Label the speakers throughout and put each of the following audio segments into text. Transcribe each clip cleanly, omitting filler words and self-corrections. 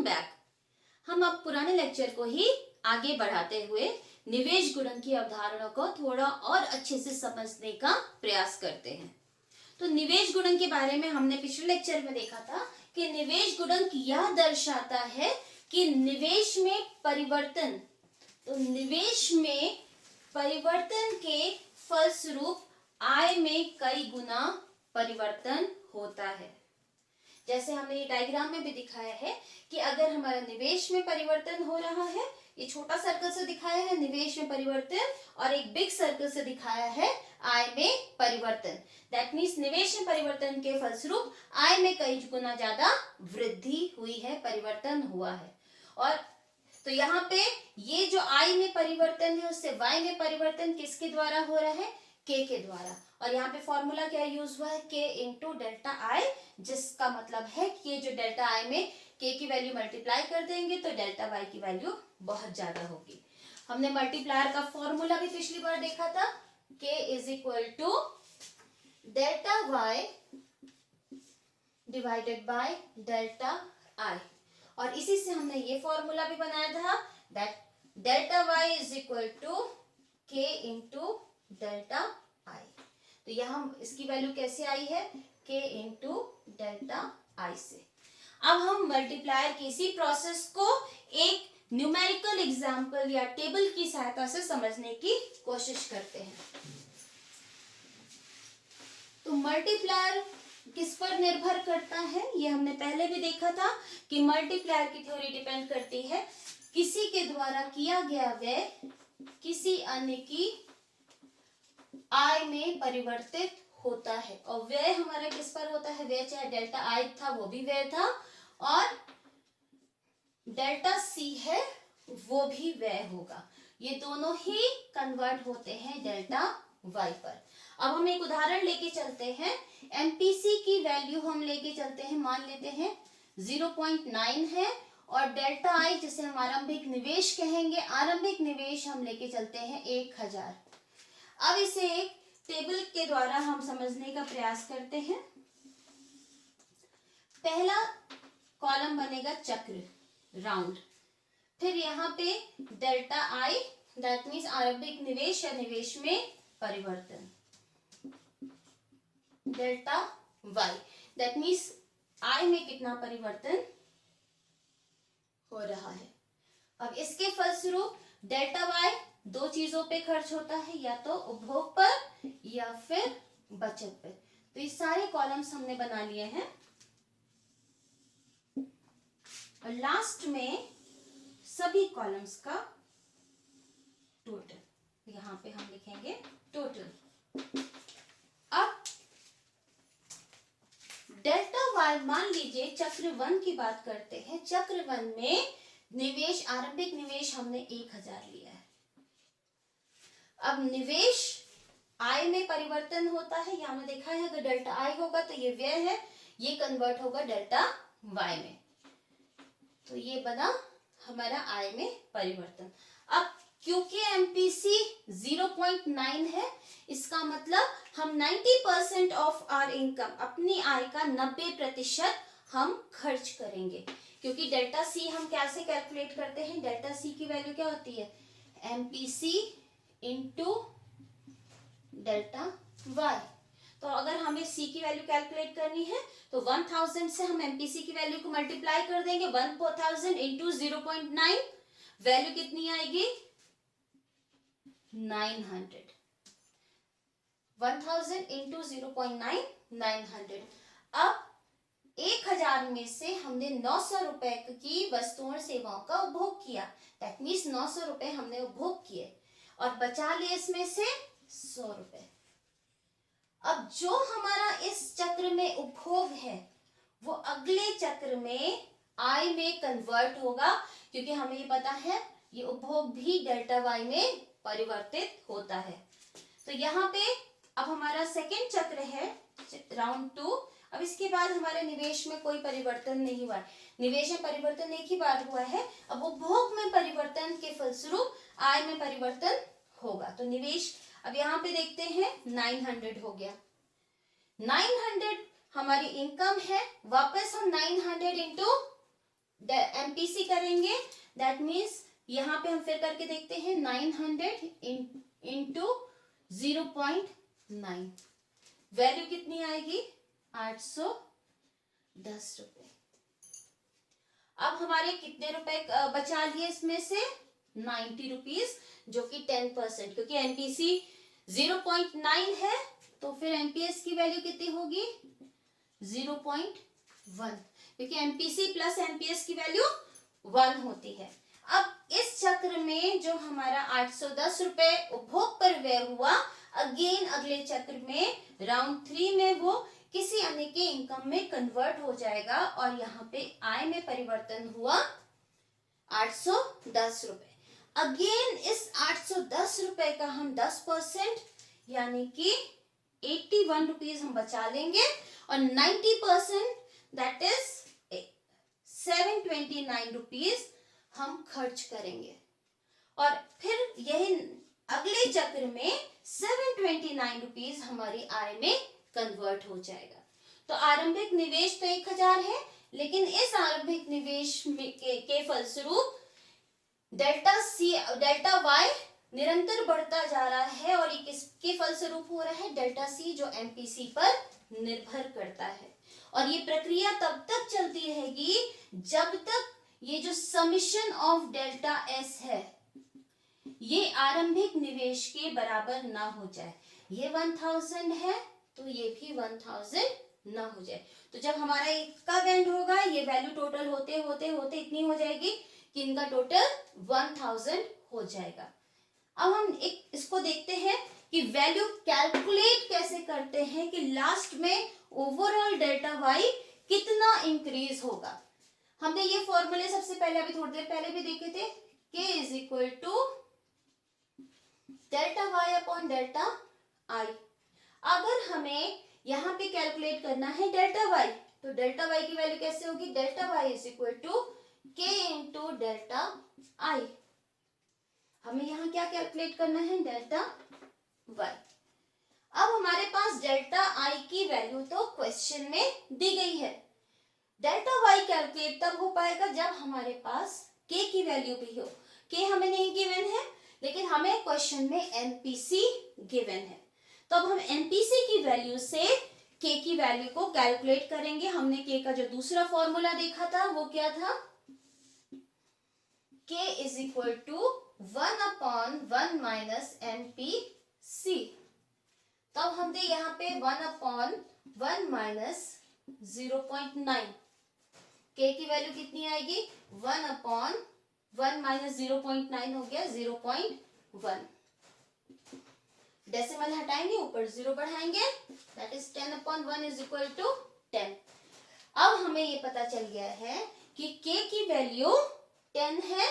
Speaker 1: Welcome back. हम अब पुराने लेक्चर को ही आगे बढ़ाते हुए निवेश गुणन की अवधारणा को थोड़ा और अच्छे से समझने का प्रयास करते हैं। तो निवेश गुणन के बारे में हमने पिछले लेक्चर में देखा था कि निवेश गुणन यह दर्शाता है कि निवेश में परिवर्तन, तो निवेश में परिवर्तन के फलस्वरूप आय में कई गुना परिवर्तन होता है। जैसे हमने ये डायग्राम में भी दिखाया है कि अगर हमारा निवेश में परिवर्तन हो रहा है, ये छोटा सर्कल से दिखाया है निवेश में परिवर्तन और एक बिग सर्कल से दिखाया है आय में परिवर्तन। दैट मीन्स निवेश में परिवर्तन के फलस्वरूप आय में कई गुना ज्यादा वृद्धि हुई है, परिवर्तन हुआ है। और तो यहाँ पे ये जो आय में परिवर्तन है उससे वाय में परिवर्तन किसके द्वारा हो रहा है? के द्वारा। और यहाँ पे फॉर्मूला क्या यूज हुआ है? के इंटू डेल्टा आई, जिसका मतलब है कि ये जो डेल्टा आई में के की वैल्यू मल्टीप्लाई कर देंगे तो डेल्टा वाई की वैल्यू बहुत ज्यादा होगी। हमने मल्टीप्लायर का फॉर्मूला भी पिछली बार देखा था, K is equal to delta Y divided by delta I. और इसी से हमने ये फॉर्मूला भी बनाया था that delta Y is equal to K into delta I. तो यहाँ इसकी वैल्यू कैसे आई है? के इंटू डेल्टा आई से। अब हम मल्टीप्लायर की इसी प्रोसेस को एक न्यूमेरिकल एग्जाम्पल या टेबल की सहायता से समझने की कोशिश करते हैं। तो मल्टीप्लायर किस पर निर्भर करता है? ये हमने पहले भी देखा था कि मल्टीप्लायर की थ्योरी डिपेंड करती है किसी के द्वारा किया गया व्यय किसी अन्य की आय में परिवर्तित होता है। और व्यय हमारा किस पर होता है? व्यय चाहे डेल्टा आई था वो भी व्यय था और डेल्टा सी है वो भी व्यय होगा। ये दोनों ही कन्वर्ट होते हैं डेल्टा वाई पर। अब हम एक उदाहरण लेके चलते हैं। एमपीसी की वैल्यू हम लेके चलते हैं, मान लेते हैं 0.9 है और डेल्टा आई जिसे हम आरंभिक निवेश कहेंगे, आरंभिक निवेश हम लेके चलते हैं 1000। अब इसे एक टेबल के द्वारा हम समझने का प्रयास करते हैं। पहला कॉलम बनेगा चक्र, राउंड, फिर यहाँ पे डेल्टा आई दैट मीन्स आरंभिक निवेश या निवेश में परिवर्तन, डेल्टा वाई दैट मीन्स आय में कितना परिवर्तन हो रहा है। अब इसके फलस्वरूप डेल्टा वाई दो चीजों पे खर्च होता है, या तो उपभोग पर या फिर बचत पर। तो ये सारे कॉलम्स हमने बना लिए हैं और लास्ट में सभी कॉलम्स का टोटल यहां पे हम लिखेंगे टोटल। अब डेल्टा वाई, मान लीजिए चक्र 1 की बात करते हैं। चक्र 1 में निवेश, आरंभिक निवेश हमने 1000 लिया है। अब निवेश आय में परिवर्तन होता है, यहाँ में देखा है अगर डेल्टा आई होगा तो ये व्यय है, ये कन्वर्ट होगा डेल्टा वाई में, तो ये बना हमारा आय में परिवर्तन। अब क्योंकि एमपीसी 0.9 है, इसका मतलब हम 90% ऑफ आर इनकम, अपनी आय का 90% हम खर्च करेंगे। क्योंकि डेल्टा सी हम कैसे कैलकुलेट करते हैं? डेल्टा सी की वैल्यू क्या होती है? MPC into delta Y. तो अगर हमें सी की वैल्यू कैलकुलेट करनी है तो 1000 से हम एमपीसी की वैल्यू को मल्टीप्लाई कर देंगे। 1000 इंटू 0.9, वैल्यू कितनी आएगी? 900। 1000 इंटू 0.9, 900। अब 1000 में से हमने 900 रुपए की वस्तुओं और सेवाओं का उपभोग किया, दैट मीन्स 900 रुपए हमने उपभोग किए और बचा लिए इसमें से 100 रुपए। अब जो हमारा इस चक्र में उपभोग है वो अगले चक्र में आय में कन्वर्ट होगा, क्योंकि हमें ये पता है ये उपभोग भी डेल्टा वाई में परिवर्तित होता है। तो यहाँ पे अब हमारा सेकेंड चक्र है राउंड 2। अब इसके बाद हमारे निवेश में कोई परिवर्तन नहीं हुआ है, निवेश में परिवर्तन एक ही बार हुआ है। अब उपभोग में परिवर्तन के फलस्वरूप आय में परिवर्तन होगा। तो निवेश अब यहाँ पे देखते हैं 900 हो गया। 900 हमारी इनकम है, वापस हम 900 इंटू एमपीसी करेंगे, दैट मीन्स यहाँ पे हम फिर करके देखते हैं 900 इंटू 0.9, वैल्यू कितनी आएगी 810 रुपए। अब हमारे कितने रुपए बचा लिए इसमें से 90 रुपीज, जो कि 10%, क्योंकि एमपीसी 0.9 है तो फिर एमपीएस की वैल्यू कितनी होगी 0.1, क्योंकि एमपीसी प्लस एमपीएस की वैल्यू 1 होती है। अब इस चक्र में जो हमारा 810 रुपए उपभोग पर व्यय हुआ, अगेन अगले चक्र में राउंड 3 में वो किसी अन्य के इनकम में कन्वर्ट हो जाएगा और यहाँ पे आय में परिवर्तन हुआ 810 रुपए। अगेन इस 810 रुपए का हम 10% यानी कि 81 रुपीज हम बचा लेंगे और 90% दैट इज 729 रुपीज हम खर्च करेंगे और फिर यही अगले चक्र में 729 रुपीज हमारी आय में कन्वर्ट हो जाएगा। तो आरंभिक निवेश तो 1000 है, लेकिन इस आरंभिक निवेश के फलस्वरूप डेल्टा वाई निरंतर बढ़ता जा रहा है और ये किसके फलस्वरूप हो रहा है, डेल्टा सी जो एमपीसी पर निर्भर करता है। और ये प्रक्रिया तब तक चलती रहेगी जब तक ये जो समिशन ऑफ डेल्टा एस है ये आरंभिक निवेश के बराबर ना हो जाए। ये 1000 है तो ये भी 1000 ना हो जाए। तो जब हमारा इसका एंड होगा, ये वैल्यू टोटल होते होते होते इतनी हो जाएगी कि इनका टोटल 1000 हो जाएगा। अब हम एक इसको देखते हैं कि वैल्यू कैलकुलेट कैसे करते हैं कि लास्ट में ओवरऑल डेल्टा वाई कितना इंक्रीज होगा। हमने ये फॉर्मूले सबसे पहले अभी थोड़ी देर पहले भी देखे थे, k is equal to delta Y upon delta I. अगर हमें यहाँ पे कैलकुलेट करना है डेल्टा वाई, तो डेल्टा वाई की वैल्यू कैसे होगी, delta Y is equal to k into delta I. हमें यहाँ क्या कैलकुलेट करना है, डेल्टा वाई। अब हमारे पास डेल्टा आई की वैल्यू तो क्वेश्चन में दी गई है। डेल्टा वाई कैलकुलेट तब हो पाएगा जब हमारे पास k की वैल्यू भी हो। k हमें नहीं गिवन है, लेकिन हमें क्वेश्चन में एमपीसी गिवन है। तो अब हम एमपीसी की वैल्यू से k की वैल्यू को कैलकुलेट करेंगे। हमने k का जो दूसरा फॉर्मूला देखा था वो क्या था, k is equal to 1/1 minus MPC. तब हमने यहाँ पे 1/1 माइनस 0.9, k की वैल्यू कितनी आएगी 1/1 माइनस 0.9 हो गया 0.1। डेसिमल हटाएंगे, ऊपर 0 बढ़ाएंगे, that is 10/1 is equal to 10। अब हमें ये पता चल गया है कि k की वैल्यू 10 है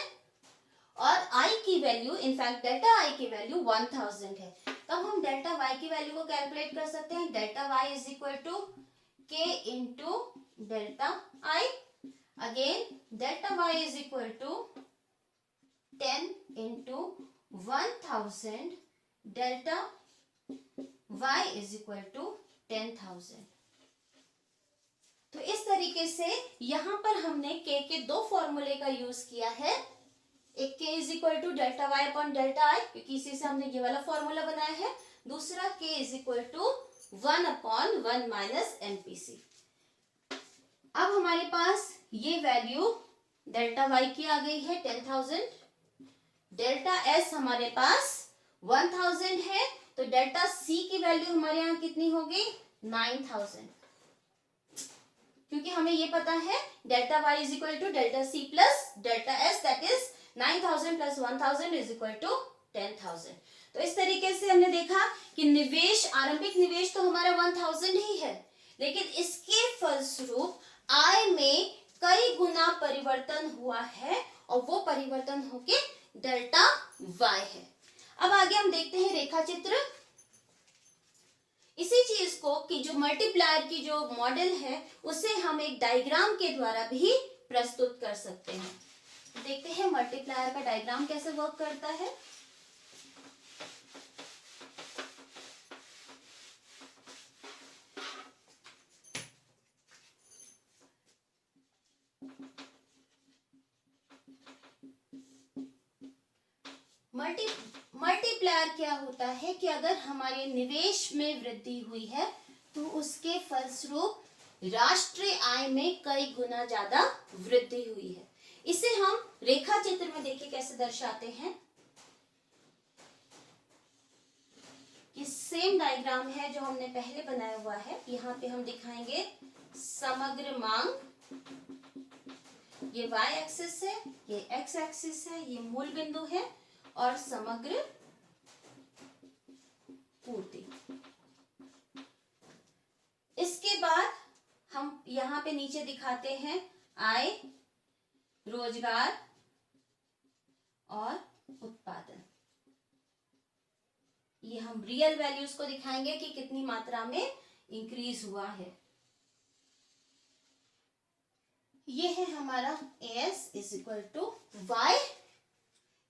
Speaker 1: और i की वैल्यू, इनफैक्ट डेल्टा i की वैल्यू 1000 है। तब हम डेल्टा y की वैल्यू को कैलकुलेट कर सकते हैं। Delta y is equal to k into delta i। Again delta y is equal to 10 into 1000, delta y is equal to 10,000। तो इस तरीके से यहां पर हमने k के दो फॉर्मूले का यूज किया है। एक k is equal to delta Y upon delta I, क्योंकि इसी से हमने ये वाला फॉर्मूला बनाया है। दूसरा k is equal to 1/1 minus MPC. अब हमारे पास ये वैल्यू डेल्टा वाई की आ गई है 10,000, डेल्टा एस हमारे पास 1000 है, तो डेल्टा सी की वैल्यू हमारे यहाँ कितनी होगी 9000, क्योंकि हमें ये पता है delta Y is equal to delta C plus delta S, that is 9000 plus 1000 is equal to 10,000। तो इस तरीके से हमने देखा कि निवेश, आरंभिक निवेश तो हमारा 1000 ही है, लेकिन इसके फलस्वरूप आय में कई गुना परिवर्तन हुआ है और वो परिवर्तन होके डेल्टा वाई है। अब आगे हम देखते हैं रेखा चित्र। इसी चीज को कि जो मल्टीप्लायर की जो मॉडल है उसे हम एक डायग्राम के द्वारा भी प्रस्तुत कर सकते हैं। देखते हैं मल्टीप्लायर का डायग्राम कैसे वर्क करता है। मल्टीप्लायर क्या होता है कि अगर हमारे निवेश में वृद्धि हुई है तो उसके फलस्वरूप राष्ट्रीय आय में कई गुना ज्यादा वृद्धि हुई है। इसे हम रेखा चित्र में देखिए कैसे दर्शाते हैं। ये सेम डायग्राम है जो हमने पहले बनाया हुआ है। यहाँ पे हम दिखाएंगे समग्र मांग, ये y एक्सिस है, ये x एक्सिस है, ये मूल बिंदु है और समग्र पूर्ति। इसके बाद हम यहाँ पे नीचे दिखाते हैं आय, रोजगार और उत्पादन। ये हम रियल वैल्यूज को दिखाएंगे कि कितनी मात्रा में इंक्रीज हुआ है। ये है हमारा AS is equal to Y।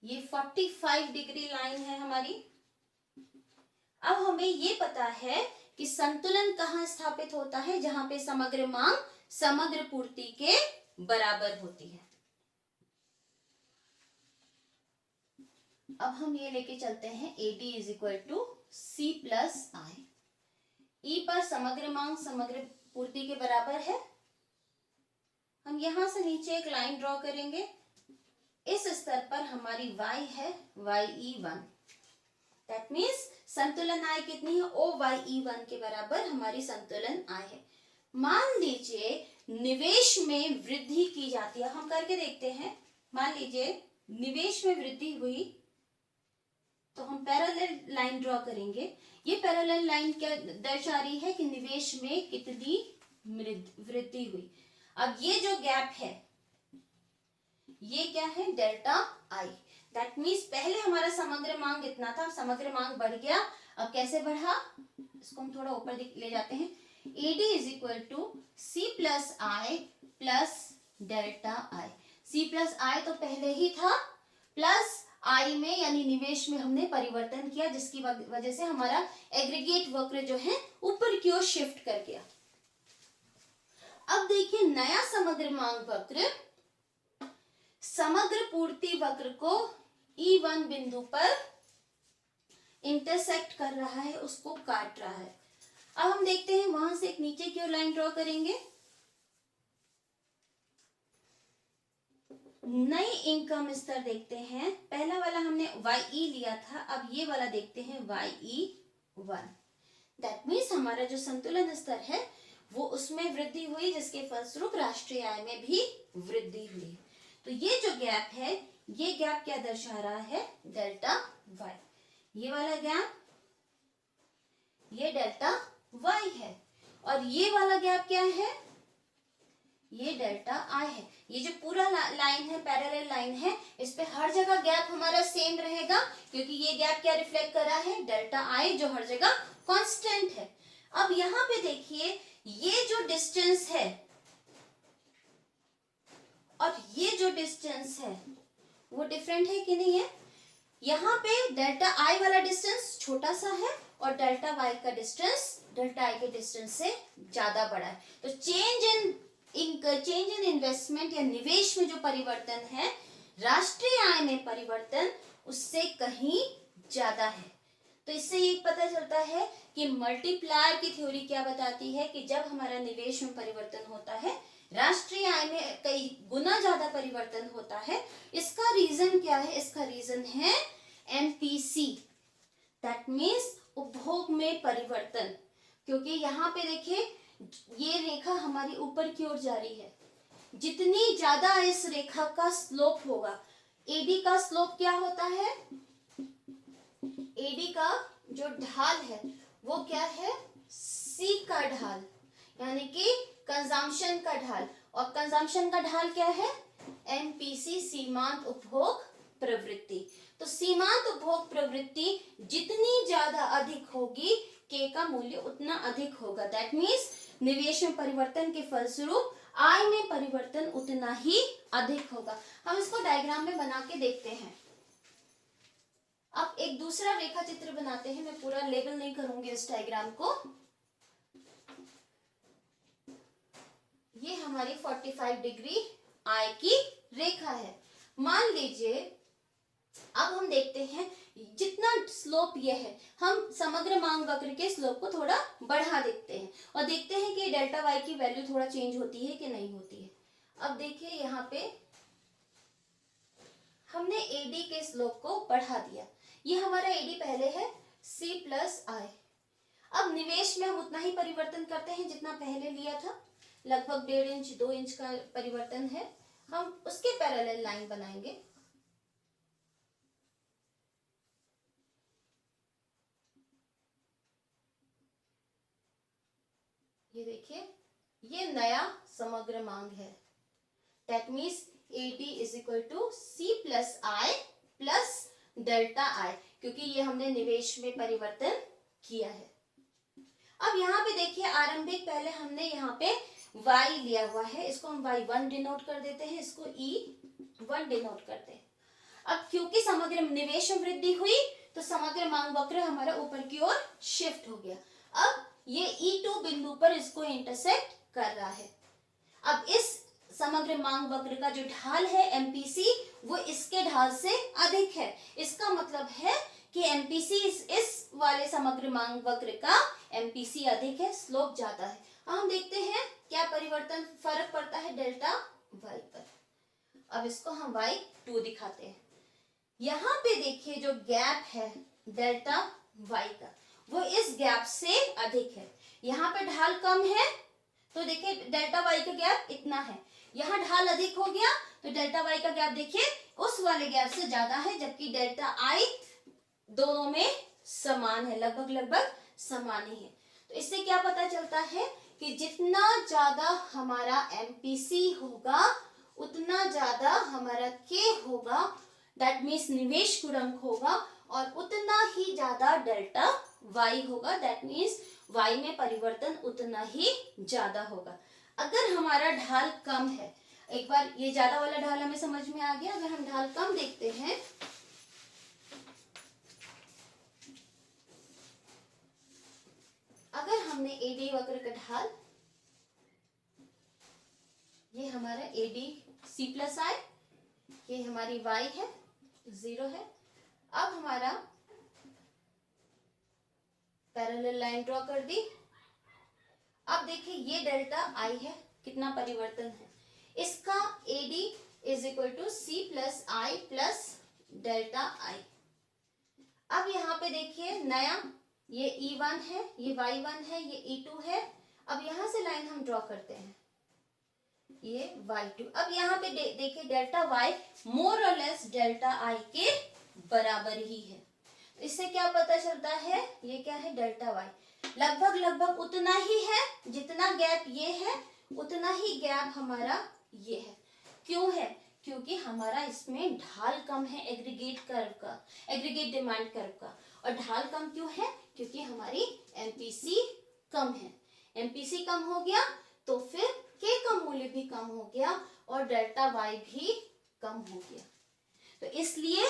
Speaker 1: ये 45 डिग्री लाइन है हमारी। अब हमें ये पता है कि संतुलन कहाँ स्थापित होता है, जहां पे समग्र मांग समग्र पूर्ति के बराबर होती है। अब हम ये लेके चलते हैं AD is equal to C plus I। E पर समग्र मांग समग्र पूर्ति के बराबर है। हम यहां से नीचे एक लाइन ड्रॉ करेंगे। इस स्तर पर हमारी y है YE1। दैट मीन्स संतुलन आय कितनी है, OYE1 के बराबर हमारी संतुलन आय है। मान लीजिए निवेश में वृद्धि की जाती है, हम करके देखते हैं। मान लीजिए निवेश में वृद्धि हुई तो हम पैरेलल लाइन ड्रॉ करेंगे। ये पैरेलल लाइन क्या दर्शा रही है कि निवेश में कितनी वृद्धि हुई। अब ये जो गैप है ये क्या है, डेल्टा आई। दैट मीन्स पहले हमारा समग्र मांग इतना था, समग्र मांग बढ़ गया। अब कैसे बढ़ा, इसको हम थोड़ा ऊपर ले जाते हैं। AD is equal to C plus I plus delta I. C plus I तो पहले ही था, प्लस आई में यानी निवेश में हमने परिवर्तन किया, जिसकी वजह से हमारा एग्रीगेट वक्र जो है ऊपर की ओर शिफ्ट कर गया। अब देखिए नया समग्र मांग वक्र समग्र पूर्ति वक्र को E1 बिंदु पर इंटरसेक्ट कर रहा है, उसको काट रहा है। अब हम देखते हैं, वहां से एक नीचे की ओर लाइन ड्रॉ करेंगे। नई इनकम स्तर देखते हैं। पहला वाला हमने YE लिया था, अब ये वाला देखते हैं YE1। दैट मीन्स हमारा जो संतुलन स्तर है वो उसमें वृद्धि हुई, जिसके फलस्वरूप राष्ट्रीय आय में भी वृद्धि हुई। तो ये जो गैप है, ये गैप क्या दर्शा रहा है, डेल्टा Y। ये वाला गैप ये डेल्टा Y है और ये वाला गैप क्या है, ये डेल्टा I है। ये जो पूरा लाइन है, पैरेलल लाइन है, इस पे हर जगह गैप हमारा सेम रहेगा, क्योंकि ये गैप क्या रिफ्लेक्ट कर रहा है, डेल्टा I, जो हर जगह कांस्टेंट है। अब यहाँ पे देखिए ये जो डिस्टेंस है और ये जो डिस्टेंस है वो डिफरेंट है कि नहीं है। यहाँ पे डेल्टा I वाला डिस्टेंस छोटा सा है और डेल्टा Y का डिस्टेंस डेल्टा I के डिस्टेंस से ज्यादा बड़ा है। तो चेंज इन इन्वेस्टमेंट या निवेश में जो परिवर्तन है, राष्ट्रीय आय में परिवर्तन उससे कहीं ज्यादा है। तो इससे ये पता चलता है कि मल्टीप्लायर की थ्योरी क्या बताती है कि जब हमारा निवेश में परिवर्तन होता है, राष्ट्रीय आय में कई गुना ज्यादा परिवर्तन होता है। इसका रीजन क्या है, इसका रीजन है MPC, दैट मीन्स उपभोग में परिवर्तन। क्योंकि यहाँ पे देखिए ये रेखा हमारी ऊपर की ओर जा रही है, जितनी ज्यादा इस रेखा का स्लोप होगा, AD का स्लोप क्या होता है, AD का जो ढाल है वो क्या है, C का ढाल, यानी कि कंजम्पशन का ढाल। और कंजम्पशन का ढाल क्या है, MPC, सीमांत उपभोग प्रवृत्ति। तो सीमांत उपभोग प्रवृत्ति जितनी ज्यादा अधिक होगी, K का मूल्य उतना अधिक होगा। दैट मीन्स निवेश में परिवर्तन के फलस्वरूप आय में परिवर्तन उतना ही अधिक होगा। हम इसको डायग्राम में बना के देखते हैं। अब एक दूसरा रेखा चित्र बनाते हैं। मैं पूरा लेबल नहीं करूंगी इस डायग्राम को। ये हमारी 45 डिग्री आय की रेखा है। मान लीजिए अब हम देखते हैं जितना स्लोप ये है, हम समग्र मांग वक्र के स्लोप को थोड़ा बढ़ा देखते हैं और देखते हैं कि डेल्टा वाई की वैल्यू थोड़ा चेंज होती है कि नहीं होती है। अब देखिए यहाँ पे हमने एडी के स्लोप को बढ़ा दिया। ये हमारा एडी पहले है सी प्लस आई। अब निवेश में हम उतना ही परिवर्तन करते हैं जितना पहले लिया था, लगभग 1.5 इंच 2 इंच का परिवर्तन है। हम उसके पैरेलल लाइन बनाएंगे। ये देखिए, ये नया समग्र मांग है। That means AD is equal to C plus I plus delta I, क्योंकि ये हमने निवेश में परिवर्तन किया है। अब यहाँ पे देखिए आरंभिक, पहले हमने यहाँ पे y लिया हुआ है, इसको हम y1 डिनोट कर देते हैं, इसको E1 डिनोट करते हैं। अब क्योंकि समग्र निवेश में वृद्धि हुई तो समग्र मांग वक्र हमारा ऊपर की ओर शिफ्ट हो गया। अब ये E2 बिंदु पर इसको इंटरसेक्ट कर रहा है। अब इस समग्र मांग वक्र का जो ढाल है MPC, वो इसके ढाल से अधिक है। इसका मतलब है कि MPC इस वाले समग्र मांग वक्र का MPC अधिक है, स्लोप ज्यादा है। अब हम देखते हैं क्या परिवर्तन फर्क पड़ता है डेल्टा वाई पर। अब इसको हम y2 दिखाते हैं। यहाँ पे देखिए जो गैप है डेल्टा वाई का, वो इस गैप से अधिक है। यहाँ पे ढाल कम है तो देखिए डेल्टा वाई का गैप इतना है, यहाँ ढाल अधिक हो गया तो डेल्टा वाई का गैप देखिए उस वाले गैप से ज्यादा है, जबकि डेल्टा आई दोनों में समान है, लगभग लगभग समान ही है। तो इससे क्या पता चलता है कि जितना ज्यादा हमारा MPC होगा उतना ज्यादा हमारा K होगा, दैट मीन्स निवेश गुणांक होगा, और उतना ही ज्यादा डेल्टा Y होगा, दैट मीन्स Y में परिवर्तन उतना ही ज्यादा होगा। अगर हमारा ढाल कम है, एक बार ये ज्यादा वाला ढाल हमें समझ में आ गया, अगर हम ढाल कम देखते हैं, अगर हमने AD वक्र का ढाल, ये हमारा AD C प्लस आई, ये हमारी Y है 0 है। अब हमारा पैरेलल लाइन ड्रॉ कर दी। अब देखिए ये डेल्टा आई है, कितना परिवर्तन है इसका, AD is equal to C plus I plus delta I. अब यहाँ पे देखिए नया, ये E1 है, ये Y1 है, ये E2 है। अब यहाँ से लाइन हम ड्रॉ करते हैं, ये Y2। अब यहाँ पे देखिए डेल्टा Y मोर और लेस डेल्टा I के बराबर ही है। तो इससे क्या पता चलता है, ये क्या है डेल्टा Y लगभग लगभग उतना ही है, जितना गैप ये है उतना ही गैप हमारा ये है। क्यों है? क्योंकि हमारा इसमें ढाल कम है एग्रीगेट कर्व का, एग्रीगेट डिमांड कर्व का। और ढाल कम क्यों है? क्योंकि हमारी MPC कम है। MPC कम हो गया तो फिर K का मूल्य भी कम हो गया और डेल्टा Y भी कम हो गया। तो इसलिए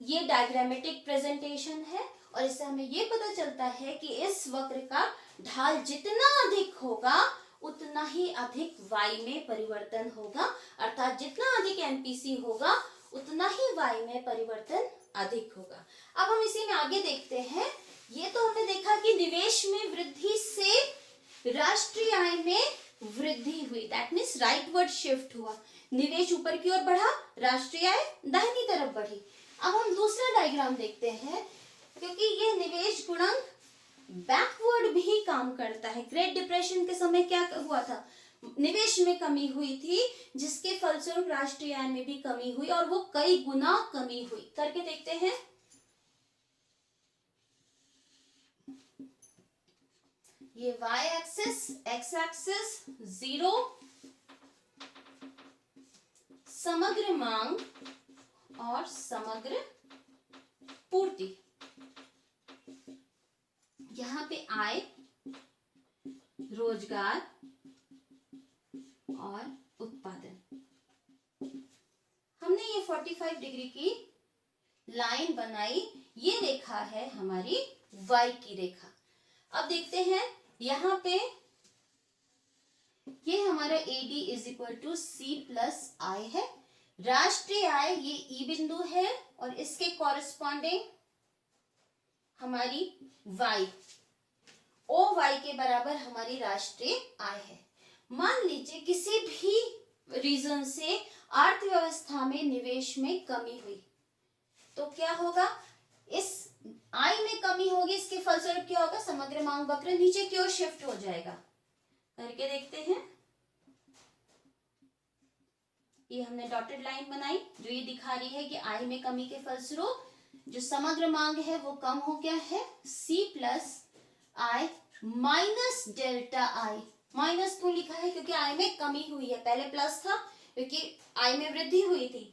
Speaker 1: ये डायग्रामेटिक प्रेजेंटेशन है और इससे हमें ये पता चलता है कि इस वक्र का ढाल जितना अधिक होगा उतना ही अधिक Y में परिवर्तन होगा, अर्थात जितना अधिक MPC होगा उतना ही Y में परिवर्तन अधिक होगा। अब हम इसी में आगे देखते हैं। ये तो हमने देखा कि निवेश में वृद्धि से राष्ट्रीय आय में वृद्धि हुई, दैट मीन्स राइटवर्ड शिफ्ट हुआ। निवेश ऊपर की ओर बढ़ा, राष्ट्रीय आय दाहिनी तरफ बढ़ी। अब हम दूसरा डायग्राम देखते हैं, क्योंकि ये निवेश गुणांक बैकवर्ड भी काम करता है। ग्रेट डिप्रेशन के समय क्या हुआ था, निवेश में कमी हुई थी, जिसके फलस्वरूप राष्ट्रीय आय में भी कमी हुई और वो कई गुना कमी हुई। करके देखते हैं। ये y एक्सिस, x एक्सिस 0 समग्र मांग और समग्र पूर्ति, यहाँ पे आय, रोजगार और उत्पादन। हमने ये 45 डिग्री की लाइन बनाई, ये रेखा है हमारी y की रेखा। अब देखते हैं यहाँ पे ये हमारा AD is equal to C plus I है, राष्ट्रीय आय ये ई बिंदु है और इसके कॉरेस्पॉन्डिंग हमारी वाई, ओ वाई के बराबर हमारी राष्ट्रीय आय है। मान लीजिए किसी भी रीजन से अर्थव्यवस्था में निवेश में कमी हुई, तो क्या होगा, इस आय में कमी होगी, इसके फलस्वरूप क्या होगा, समग्र मांग वक्र नीचे की ओर शिफ्ट हो जाएगा। करके देखते हैं। ये हमने डॉटेड लाइन बनाई जो ये दिखा रही है कि आय में कमी के फलस्वरूप जो समग्र मांग है वो कम हो गया है। C plus I minus delta I, minus क्यों लिखा है, क्योंकि आय में कमी हुई है, पहले प्लस था क्योंकि आय में वृद्धि हुई थी।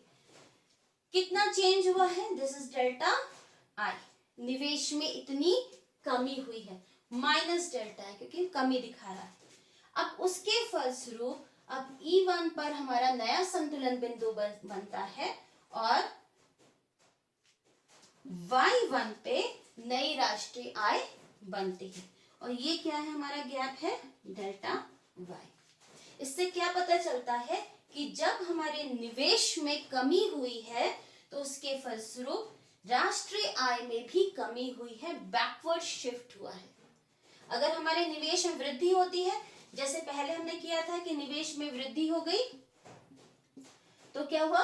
Speaker 1: कितना चेंज हुआ है, दिस इज डेल्टा आई, निवेश में इतनी कमी हुई है, माइनस डेल्टा है क्योंकि कमी दिखा रहा है। अब उसके फलस्वरूप अब E1 पर हमारा नया संतुलन बिंदु बनता है और Y1 पे नई राष्ट्रीय आय बनती है और ये क्या है, हमारा गैप है डेल्टा Y। इससे क्या पता चलता है कि जब हमारे निवेश में कमी हुई है तो उसके फलस्वरूप राष्ट्रीय आय में भी कमी हुई है, बैकवर्ड शिफ्ट हुआ है। अगर हमारे निवेश में वृद्धि होती है, जैसे पहले हमने किया था कि निवेश में वृद्धि हो गई तो क्या हुआ,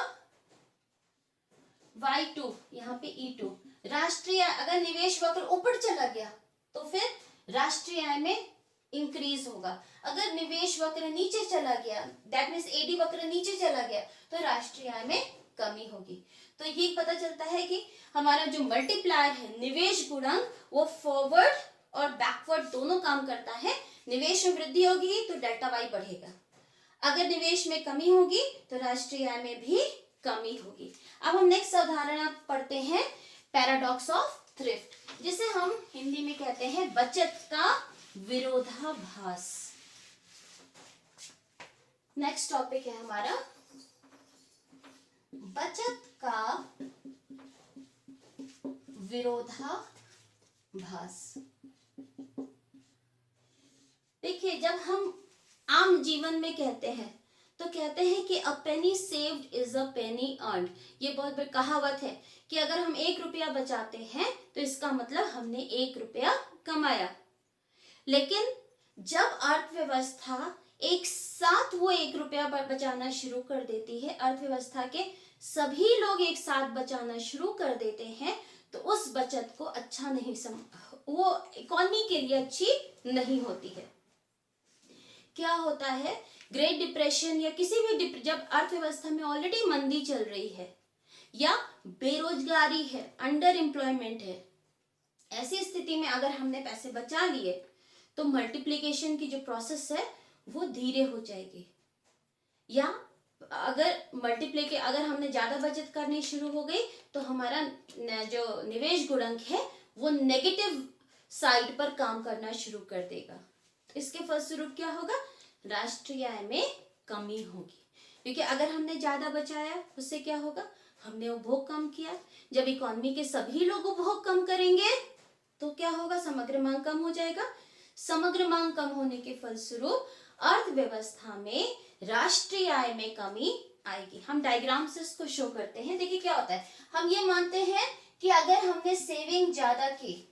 Speaker 1: Y2 यहाँ पे E2, राष्ट्रीय अगर निवेश वक्र ऊपर चला गया तो फिर राष्ट्रीय आय में इंक्रीज होगा। अगर निवेश वक्र नीचे चला गया, दैट मीन्स एडी वक्र नीचे चला गया तो राष्ट्रीय आय में कमी होगी। तो ये पता चलता है कि हमारा जो मल्टीप्लायर है निवेश गुणांक वो फॉरवर्ड और बैकवर्ड दोनों काम करता है। निवेश में वृद्धि होगी तो डेल्टा वाई बढ़ेगा, अगर निवेश में कमी होगी तो राष्ट्रीय आय में भी कमी होगी। अब हम नेक्स्ट उदाहरण पढ़ते हैं, पैराडॉक्स ऑफ थ्रिफ्ट, जिसे हम हिंदी में कहते हैं बचत का विरोधाभास। नेक्स्ट टॉपिक है हमारा बचत का विरोधाभास। देखिए, जब हम आम जीवन में कहते हैं तो कहते हैं कि a penny saved is a penny earned. ये बहुत बड़ी कहावत है कि अगर हम 1 रुपया बचाते हैं तो इसका मतलब हमने 1 रुपया कमाया। लेकिन जब अर्थव्यवस्था एक साथ वो 1 रुपया बचाना शुरू कर देती है, अर्थव्यवस्था के सभी लोग एक साथ बचाना शुरू कर देते हैं, तो उस बचत को अच्छा नहीं वो इकोनॉमी के लिए अच्छी नहीं होती है। क्या होता है, ग्रेट डिप्रेशन या किसी भी जब अर्थव्यवस्था में ऑलरेडी मंदी चल रही है या बेरोजगारी है, अंडर एम्प्लॉयमेंट है, ऐसी स्थिति में अगर हमने पैसे बचा लिए तो मल्टीप्लिकेशन की जो प्रोसेस है वो धीरे हो जाएगी। या अगर हमने ज्यादा बचत करनी शुरू हो गई तो हमारा जो निवेश गुणांक है वो नेगेटिव साइड पर काम करना शुरू कर देगा। इसके फलस्वरूप क्या होगा, राष्ट्रीय आय में कमी होगी, क्योंकि अगर हमने ज्यादा बचाया उससे क्या होगा, हमने उपभोग कम किया। जब इकोनॉमी के सभी लोग उपभोग कम करेंगे तो क्या होगा, समग्र मांग कम हो जाएगा। समग्र मांग कम होने के फलस्वरूप अर्थव्यवस्था में राष्ट्रीय आय में कमी आएगी। हम डायग्राम से इसको शो करते हैं। देखिए क्या होता है, हम ये मानते हैं कि अगर हमने सेविंग ज्यादा की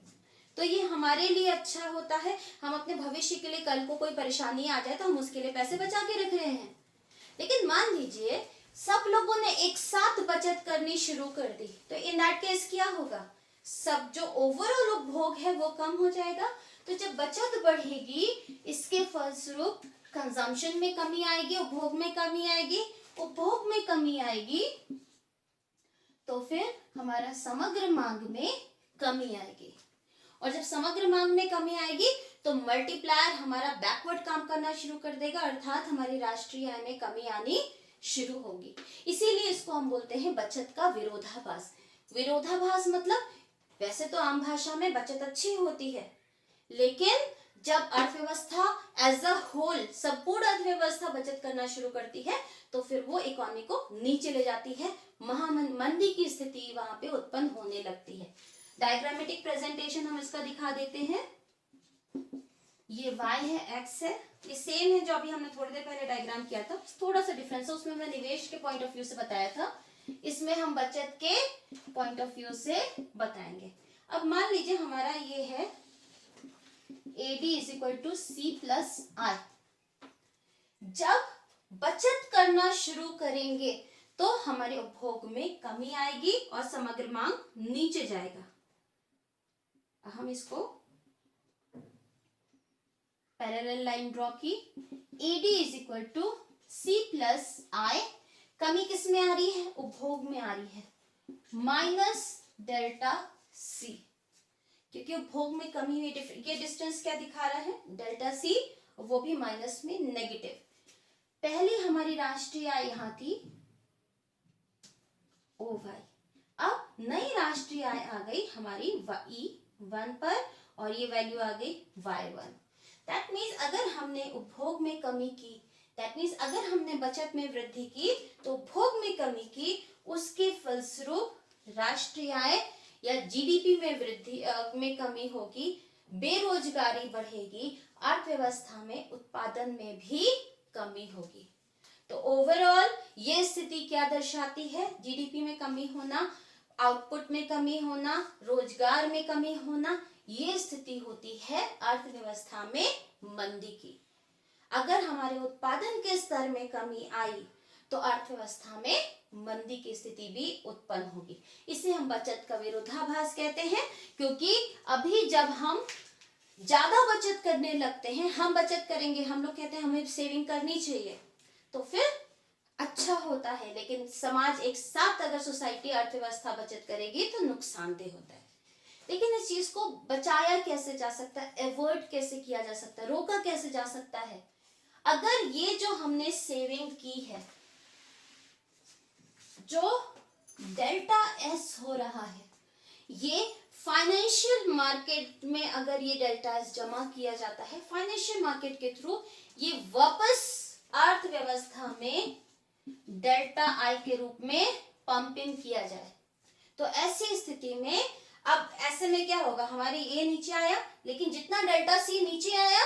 Speaker 1: तो ये हमारे लिए अच्छा होता है, हम अपने भविष्य के लिए कल को कोई परेशानी आ जाए तो हम उसके लिए पैसे बचा के रख रहे हैं। लेकिन मान लीजिए सब लोगों ने एक साथ बचत करनी शुरू कर दी, तो इन दैट केस क्या होगा, सब जो ओवरऑल उपभोग है वो कम हो जाएगा। तो जब बचत बढ़ेगी इसके फलस्वरूप कंजम्पशन में कमी आएगी, उपभोग में कमी आएगी, उपभोग में कमी आएगी तो फिर हमारा समग्र मांग में कमी आएगी। और जब समग्र मांग में कमी आएगी तो मल्टीप्लायर हमारा बैकवर्ड काम करना शुरू कर देगा, अर्थात हमारी राष्ट्रीय आय में कमी आनी शुरू होगी। इसीलिए इसको हम बोलते हैं बचत का विरोधाभास। विरोधाभास मतलब वैसे तो आम भाषा में बचत अच्छी होती है, लेकिन जब अर्थव्यवस्था एज अ होल, संपूर्ण अर्थव्यवस्था बचत करना शुरू करती है तो फिर वो इकोनॉमी को नीचे ले जाती है, महामंदी की स्थिति वहां पे उत्पन्न होने लगती है। डायग्रामेटिक प्रेजेंटेशन हम इसका दिखा देते हैं। ये y है, x है, ये सेम है जो अभी हमने थोड़ी देर पहले डायग्राम किया था, थोड़ा सा डिफरेंस है, उसमें हमने निवेश के पॉइंट ऑफ व्यू से बताया था, इसमें हम बचत के पॉइंट ऑफ व्यू से बताएंगे। अब मान लीजिए हमारा ये है AD is equal to C plus I। जब बचत करना शुरू करेंगे तो हमारे उपभोग में कमी आएगी और समग्र मांग नीचे जाएगा। हम इसको पैरेलल लाइन ड्रॉ की, AD is equal to C plus I, कमी किस में आ रही है, उपभोग में आ रही है, माइनस डेल्टा C, क्योंकि उपभोग में कमी हुई, ये डिस्टेंस क्या दिखा रहा है, डेल्टा C, वो भी माइनस में नेगेटिव। पहली हमारी राष्ट्रीय आय यहां थी OY, अब नई राष्ट्रीय आय आ गई हमारी E1 पर और ये वैल्यू आ गई Y1। दैट मीन्स अगर हमने उपभोग में कमी की, दैट मीन्स अगर हमने बचत में वृद्धि की तो उपभोग में कमी की, उसके फलस्वरूप राष्ट्रीय आय या GDP में वृद्धि में कमी होगी, बेरोजगारी बढ़ेगी, अर्थव्यवस्था में उत्पादन में भी कमी होगी। तो ओवरऑल ये स्थिति क्या दर्शाती है, GDP में कमी होना, आउटपुट में कमी होना, रोजगार में कमी होना, ये स्थिति होती है अर्थव्यवस्था में मंदी की। अगर हमारे उत्पादन के स्तर में कमी आई तो अर्थव्यवस्था में मंदी की स्थिति भी उत्पन्न होगी। इसे हम बचत का विरोधाभास कहते हैं, क्योंकि अभी जब हम ज्यादा बचत करने लगते हैं, हम बचत करेंगे, हम लोग कहते हैं हमें सेविंग करनी चाहिए, तो फिर अच्छा होता है, लेकिन समाज एक साथ अगर सोसाइटी अर्थव्यवस्था बचत करेगी तो नुकसानदेह होता है। लेकिन इस चीज को बचाया कैसे जा सकता है, अवॉइड कैसे किया जा सकता है, रोका कैसे जा सकता है? अगर ये जो हमने सेविंग की है, जो डेल्टा S हो रहा है, ये फाइनेंशियल मार्केट में अगर ये डेल्टा S जमा किया जाता है फाइनेंशियल मार्केट के थ्रू, ये वापस अर्थव्यवस्था में डेल्टा I के रूप में पंपिंग किया जाए, तो ऐसी स्थिति में अब ऐसे में क्या होगा, हमारी A नीचे आया, लेकिन जितना डेल्टा C नीचे आया,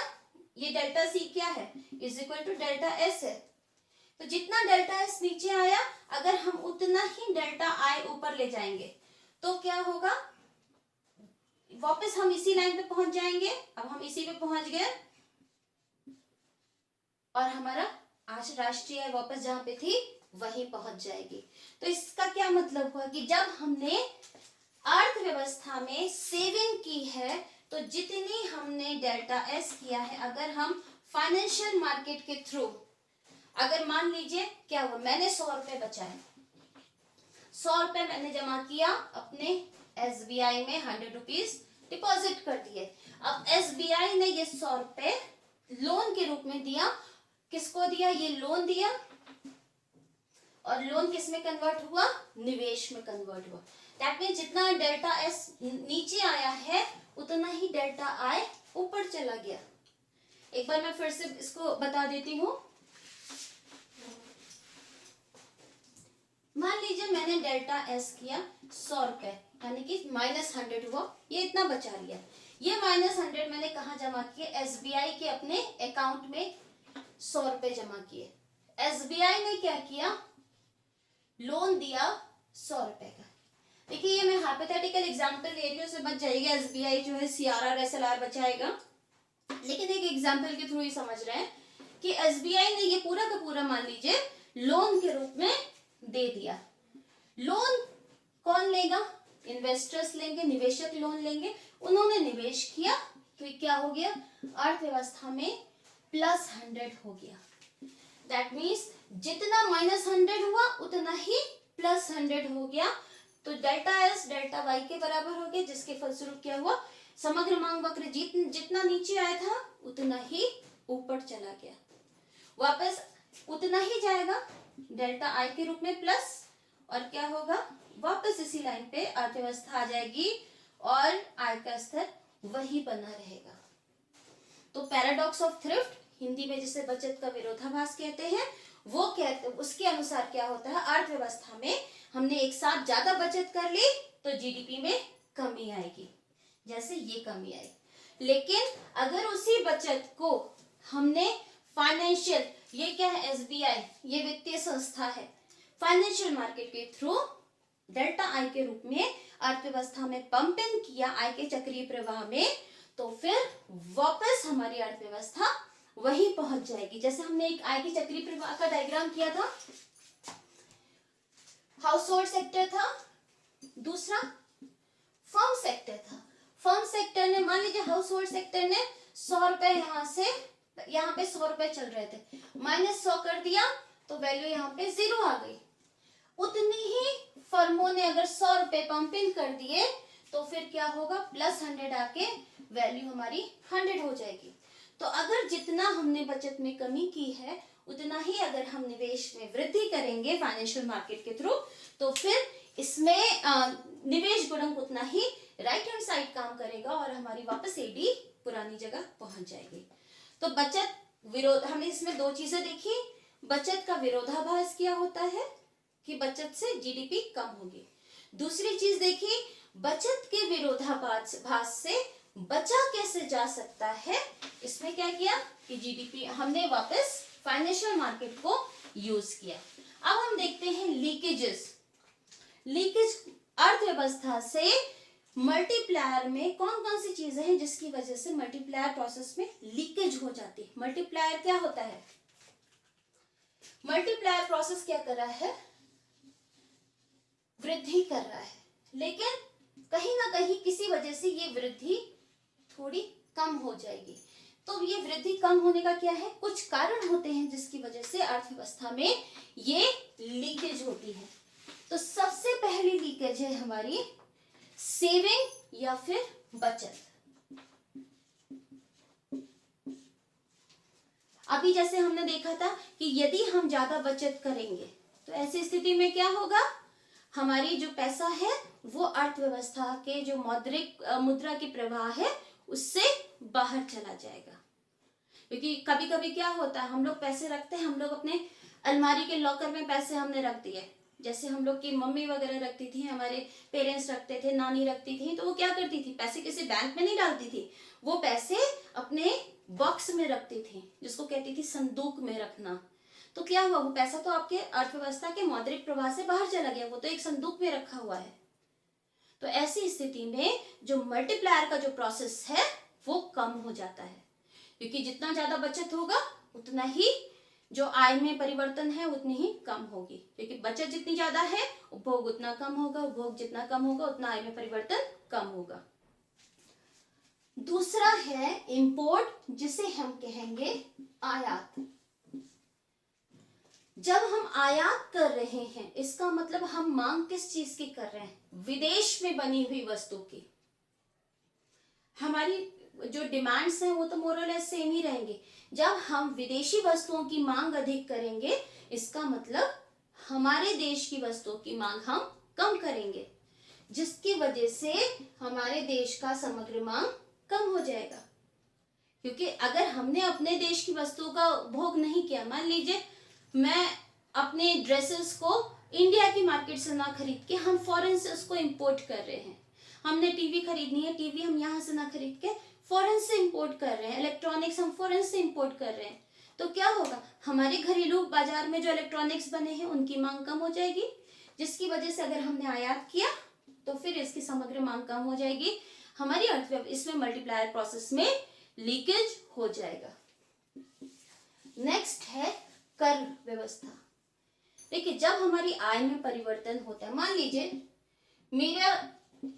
Speaker 1: ये डेल्टा C क्या है, is equal to delta S है, तो जितना डेल्टा S नीचे आया, अगर हम उतना ही डेल्टा I ऊपर ले जाएंगे तो क्या होगा, वापस हम इसी लाइन पे पहुंच जाएंगे। अब हम इसी पे पहुंच गए और हमारा आज राष्ट्रीय आय वापस जहां पे थी वहीं पहुंच जाएगी। तो इसका क्या मतलब हुआ कि जब हमने अर्थव्यवस्था में सेविंग की है तो जितनी हमने डेल्टा S किया है, अगर हम फाइनेंशियल मार्केट के थ्रू, अगर मान लीजिए क्या हुआ, मैंने 100 रुपए बचाए, 100 रुपए मैंने जमा किया अपने SBI में, 100 रुपीज डिपॉजिट कर दिए। अब SBI ने ये 100 रुपए लोन के रूप में दिया, किसको दिया, ये लोन दिया, और लोन किस में कन्वर्ट हुआ, निवेश में कन्वर्ट हुआ। दैट मीन जितना डेल्टा S नीचे आया है उतना ही डेल्टा I ऊपर चला गया। एक बार मैं फिर से इसको बता देती हूँ। मान लीजिए मैंने डेल्टा S किया 100 रुपए, यानी कि -100 हुआ, ये इतना बचा लिया। ये -100 मैंने कहा जमा किए, SBI के अपने अकाउंट में 100 रुपए जमा किए। SBI ने क्या किया, लोन दिया 100 रुपए का। देखिए ये मैं हाइपोथेटिकल एग्जांपल ले रही हूँ, से बच जाएगा, SBI जो है CRR SLR बचाएगा, लेकिन एक एग्जांपल के थ्रू ही समझ रहे हैं कि SBI ने ये पूरा का पूरा मान लीजिए लोन के रूप में दे दिया। लोन कौन लेगा, इन्वेस्टर्स लेंगे, निवेशक लोन लेंगे। उन्होंने निवेश किया तो क्या हो गया, अर्थव्यवस्था में +100 हो गया। दैट मीन्स जितना -100 हुआ उतना ही +100 हो गया, तो डेल्टा S डेल्टा Y के बराबर हो गया, जिसके फलस्वरूप क्या हुआ, समग्र मांग वक्र जितना नीचे आया था उतना ही ऊपर चला गया, वापस उतना ही जाएगा डेल्टा I के रूप में प्लस, और क्या होगा, वापस इसी लाइन पे अर्थव्यवस्था आ जाएगी और आय का स्तर वही बना रहेगा। तो पैराडॉक्स ऑफ थ्रिफ्ट, हिंदी में जिसे बचत का विरोधाभास कहते हैं, वो कहते, उसके अनुसार क्या होता है, अर्थव्यवस्था में हमने एक साथ ज्यादा बचत कर ली तो GDP में कमी आएगी, जैसे ये कमी आई। लेकिन अगर उसी बचत को हमने फाइनेंशियल, ये क्या है, एसबीआई, ये वित्तीय संस्था है, फाइनेंशियल मार्केट के थ्रू डेल्टा आई के रूप में अर्थव्यवस्था में पंप इन किया आय के चक्रीय प्रवाह में, तो फिर वापस हमारी अर्थव्यवस्था वहीं पहुंच जाएगी। जैसे हमने एक आय के चक्रीय प्रवाह का डायग्राम किया था, हाउस होल्ड सेक्टर था, दूसरा फर्म सेक्टर था। फर्म सेक्टर ने, मान लीजिए हाउस होल्ड सेक्टर ने 100 रुपए यहाँ पे 100 रुपए चल रहे थे, -100 कर दिया तो वैल्यू यहाँ पे 0 आ गई। उतनी ही फर्मों ने अगर 100 रुपए पंप इन कर दिए तो फिर क्या होगा, +100 आके वैल्यू हमारी 100 हो जाएगी। तो अगर जितना हमने बचत में कमी की है उतना ही अगर हम निवेश में वृद्धि करेंगे फाइनेंशियल मार्केट के थ्रू, तो फिर इसमें निवेश गुणक उतना ही राइट हैंड साइड काम करेगा और हमारी वापस एडी पुरानी जगह पहुंच जाएगी। तो बचत विरोध, हमने इसमें दो चीजें देखी। बचत का विरोधाभास क्या होता है कि बचत से जीडीपी कम होगी। दूसरी चीज देखी, बचत के विरोधाभास से बचा कैसे जा सकता है। इसमें क्या किया कि जीडीपी हमने वापस फाइनेंशियल मार्केट को यूज किया। अब हम देखते हैं लीकेजेस। लीकेज अर्थव्यवस्था से मल्टीप्लायर में कौन कौन सी चीजें हैं जिसकी वजह से मल्टीप्लायर प्रोसेस में लीकेज हो जाती है। मल्टीप्लायर क्या होता है, मल्टीप्लायर प्रोसेस क्या कर रहा है, वृद्धि कर रहा है, लेकिन कहीं ना कहीं किसी वजह से ये वृद्धि थोड़ी कम हो जाएगी। तो ये वृद्धि कम होने का क्या है, कुछ कारण होते हैं जिसकी वजह से अर्थव्यवस्था में ये लीकेज होती है। तो सबसे पहली लीकेज है हमारी सेविंग या फिर बचत। अभी जैसे हमने देखा था कि यदि हम ज्यादा बचत करेंगे तो ऐसी स्थिति में क्या होगा, हमारी जो पैसा है वो अर्थव्यवस्था के जो मौद्रिक मुद्रा की प्रवाह है उससे बाहर चला जाएगा। क्योंकि कभी कभी क्या होता है, हम लोग पैसे रखते हैं, हम लोग अपने अलमारी के लॉकर में पैसे हमने रख दिए, जैसे हम लोग की मम्मी वगैरह रखती थी, हमारे पेरेंट्स रखते थे, नानी रखती थी, तो वो क्या करती थी, पैसे किसी बैंक में नहीं डालती थी, वो पैसे अपने बॉक्स में रखती थी, जिसको कहती थी संदूक में रखना। तो क्या हुआ, वो पैसा तो आपके अर्थव्यवस्था के मौद्रिक प्रवाह से बाहर चला गया, वो तो एक संदूक में रखा हुआ है। तो ऐसी स्थिति में जो मल्टीप्लायर का जो प्रोसेस है वो कम हो जाता है, क्योंकि जितना ज्यादा बचत होगा उतना ही जो आय में परिवर्तन है उतनी ही कम होगी, क्योंकि बचत जितनी ज्यादा है उपभोग उतना कम होगा, उपभोग जितना कम होगा उतना आय में परिवर्तन कम होगा। दूसरा है इंपोर्ट, जिसे हम कहेंगे आयात। जब हम आयात कर रहे हैं इसका मतलब हम मांग किस चीज की कर रहे हैं, विदेश में बनी हुई वस्तु की। हमारी जो डिमांड्स हैं वो तो मोरलेस सेम ही रहेंगे। जब हम विदेशी वस्तुओं की मांग अधिक करेंगे इसका मतलब हमारे देश की वस्तुओं की मांग हम कम करेंगे, जिसकी वजह से हमारे देश का समग्र मांग कम हो जाएगा। क्योंकि अगर हमने अपने देश की वस्तुओं का उपभोग नहीं किया, मान लीजिए मैं अपने ड्रेसेस को इंडिया की मार्केट से ना खरीद के हम फॉरेन से उसको इंपोर्ट कर रहे हैं, हमने टीवी खरीदनी है, टीवी हम यहाँ से ना खरीद के फॉरेन से इंपोर्ट कर रहे हैं, इलेक्ट्रॉनिक्स हम फॉरेन से इंपोर्ट कर रहे हैं, तो क्या होगा, हमारे घरेलू बाजार में जो इलेक्ट्रॉनिक्स बने हैं उनकी मांग कम हो जाएगी, जिसकी वजह से अगर हमने आयात किया तो फिर इसकी समग्र मांग कम हो जाएगी, हमारी अर्थव्यवस्था इसमें मल्टीप्लायर प्रोसेस में लीकेज हो जाएगा। नेक्स्ट है कर व्यवस्था। देखिए जब हमारी आय में परिवर्तन होता है, मान लीजिए मेरा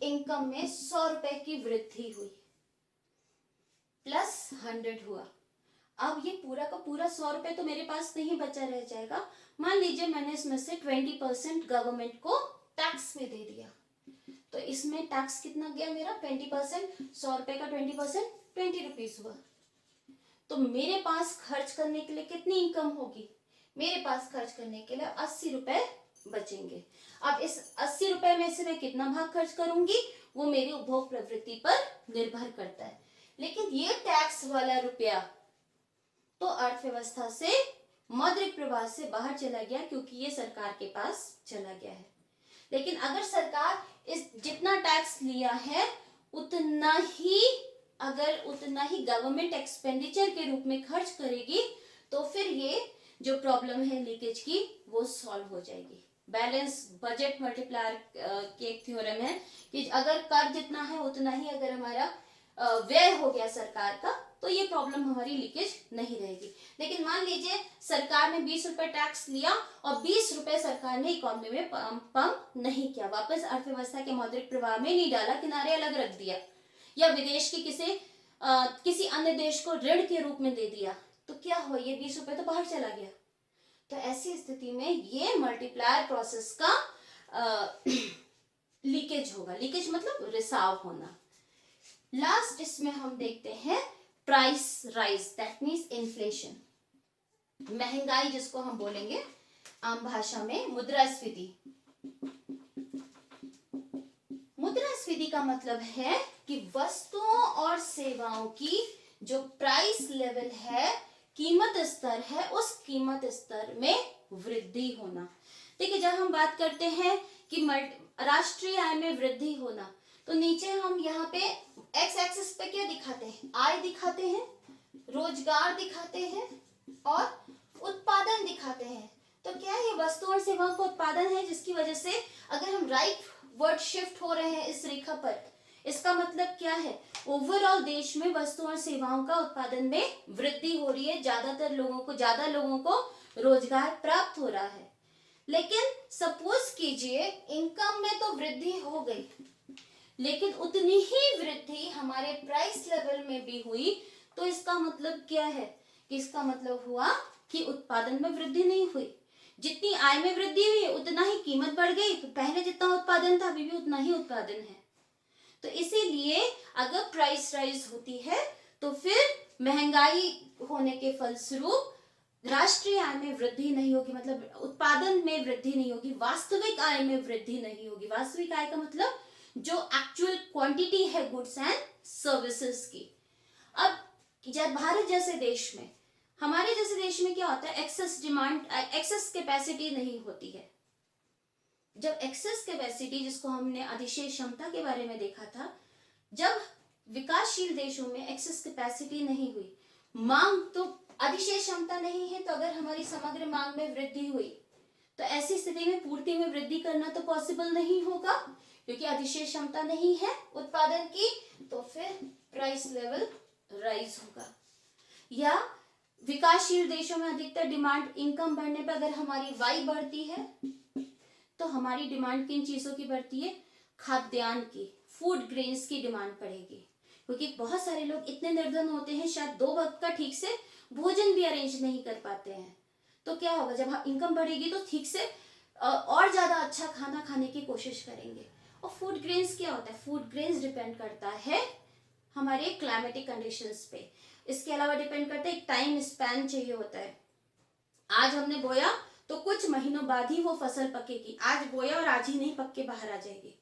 Speaker 1: इनकम में 100 रुपए की वृद्धि हुई +100 हुआ, अब ये पूरा का पूरा 100 रुपए तो मेरे पास नहीं बचा रह जाएगा। मान लीजिए मैंने इसमें से 20% गवर्नमेंट को टैक्स में दे दिया, तो इसमें टैक्स कितना गया मेरा 20%, 100 रुपए का 20% 20 रुपीज हुआ। तो मेरे पास खर्च करने के लिए कितनी इनकम होगी, मेरे पास खर्च करने के लिए 80 रुपए बचेंगे। अब इस 80 रुपए में से मैं कितना भाग खर्च करूंगी वो मेरी उपभोग प्रवृत्ति पर निर्भर करता है। लेकिन ये टैक्स वाला रुपया तो अर्थव्यवस्था से मौद्रिक प्रवाह से बाहर चला गया, क्योंकि ये सरकार के पास चला गया है। लेकिन अगर सरकार इस जितना टैक्स लिया है उतना ही अगर उतना ही गवर्नमेंट एक्सपेंडिचर के रूप में खर्च करेगी तो फिर ये जो प्रॉब्लम है लीकेज की वो सॉल्व हो जाएगी। बैलेंस बजट मल्टीप्लायर की एक थ्योरम है कि अगर कर जितना है उतना ही अगर हमारा व्यय हो गया सरकार का तो ये प्रॉब्लम हमारी लीकेज नहीं रहेगी। लेकिन मान लीजिए सरकार ने 20 रुपए टैक्स लिया और 20 रुपए सरकार ने इकोनॉमी में पंप नहीं किया, वापस अर्थव्यवस्था के मौद्रिक प्रवाह में नहीं डाला, किनारे अलग रख दिया, या विदेश की किसी अन्य देश को ऋण के रूप में दे दिया, तो क्या हुआ, ये 20 रुपए तो बाहर चला गया। तो ऐसी स्थिति में ये मल्टीप्लायर प्रोसेस का लीकेज होगा। लीकेज मतलब रिसाव होना। लास्ट इसमें हम देखते हैं price rise, that means inflation, महंगाई जिसको हम बोलेंगे आम भाषा में मुद्रास्फीति। मुद्रास्फीति का मतलब है कि वस्तुओं और सेवाओं की जो प्राइस लेवल है, कीमत स्तर है, उस कीमत स्तर में वृद्धि होना। देखिए जब हम बात करते हैं कि राष्ट्रीय आय में वृद्धि होना, तो नीचे हम यहाँ पे एक्स एक्सिस पे क्या दिखाते हैं, आय दिखाते हैं, रोजगार दिखाते हैं और उत्पादन दिखाते हैं। तो क्या ये वस्तु और सेवाओं का उत्पादन है, जिसकी वजह से अगर हम राइट वर्ड शिफ्ट हो रहे हैं इस रेखा पर, इसका मतलब क्या है, ओवरऑल देश में वस्तु और सेवाओं का उत्पादन में वृद्धि हो रही है, ज्यादा लोगों को रोजगार प्राप्त हो रहा है। लेकिन सपोज कीजिए इनकम में तो वृद्धि हो गई, लेकिन उतनी ही वृद्धि हमारे प्राइस लेवल में भी हुई, तो इसका मतलब क्या है कि इसका मतलब हुआ कि उत्पादन में वृद्धि नहीं हुई। जितनी आय में वृद्धि हुई उतना ही कीमत बढ़ गई, तो पहले जितना उत्पादन था अभी भी उतना ही उत्पादन है। तो इसीलिए अगर प्राइस राइज होती है तो फिर महंगाई होने के फलस्वरूप राष्ट्रीय आय में वृद्धि नहीं होगी, मतलब उत्पादन में वृद्धि नहीं होगी, वास्तविक आय में वृद्धि नहीं होगी। वास्तविक आय का मतलब जो एक्चुअल क्वांटिटी है गुड्स एंड सर्विसेज की। अब जब भारत जैसे देश में, हमारे जैसे देश में क्या होता है, एक्सेस डिमांड, एक्सेस कैपेसिटी नहीं होती है। जब एक्सेस कैपेसिटी, जिसको हमने अधिशेष क्षमता के बारे में देखा था, जब विकासशील देशों में एक्सेस कैपेसिटी नहीं हुई, मांग तो अधिशेष क्षमता नहीं है, तो अगर हमारी समग्र मांग में वृद्धि हुई तो ऐसी स्थिति में पूर्ति में वृद्धि करना तो पॉसिबल नहीं होगा, क्योंकि अधिशेष क्षमता नहीं है उत्पादन की, तो फिर प्राइस लेवल राइज होगा। या विकासशील देशों में अधिकतर डिमांड, इनकम बढ़ने पर अगर हमारी वाई बढ़ती है तो हमारी डिमांड किन चीजों की बढ़ती है, खाद्यान्न की, फूड ग्रेन्स की डिमांड बढ़ेगी, क्योंकि बहुत सारे लोग इतने निर्धन होते हैं शायद 2 वक्त का ठीक से भोजन भी अरेंज नहीं कर पाते हैं। तो क्या होगा, जब इनकम बढ़ेगी तो ठीक से और ज्यादा अच्छा खाना खाने की कोशिश करेंगे। और फूड ग्रेन्स क्या होता है, फूड ग्रेन्स डिपेंड करता है हमारे क्लाइमेटिक कंडीशंस पे। इसके अलावा डिपेंड करता है एक टाइम स्पैन चाहिए होता है। आज हमने बोया तो कुछ महीनों बाद ही वो फसल पकेगी, आज बोया और आज ही नहीं पक के बाहर आ जाएगी।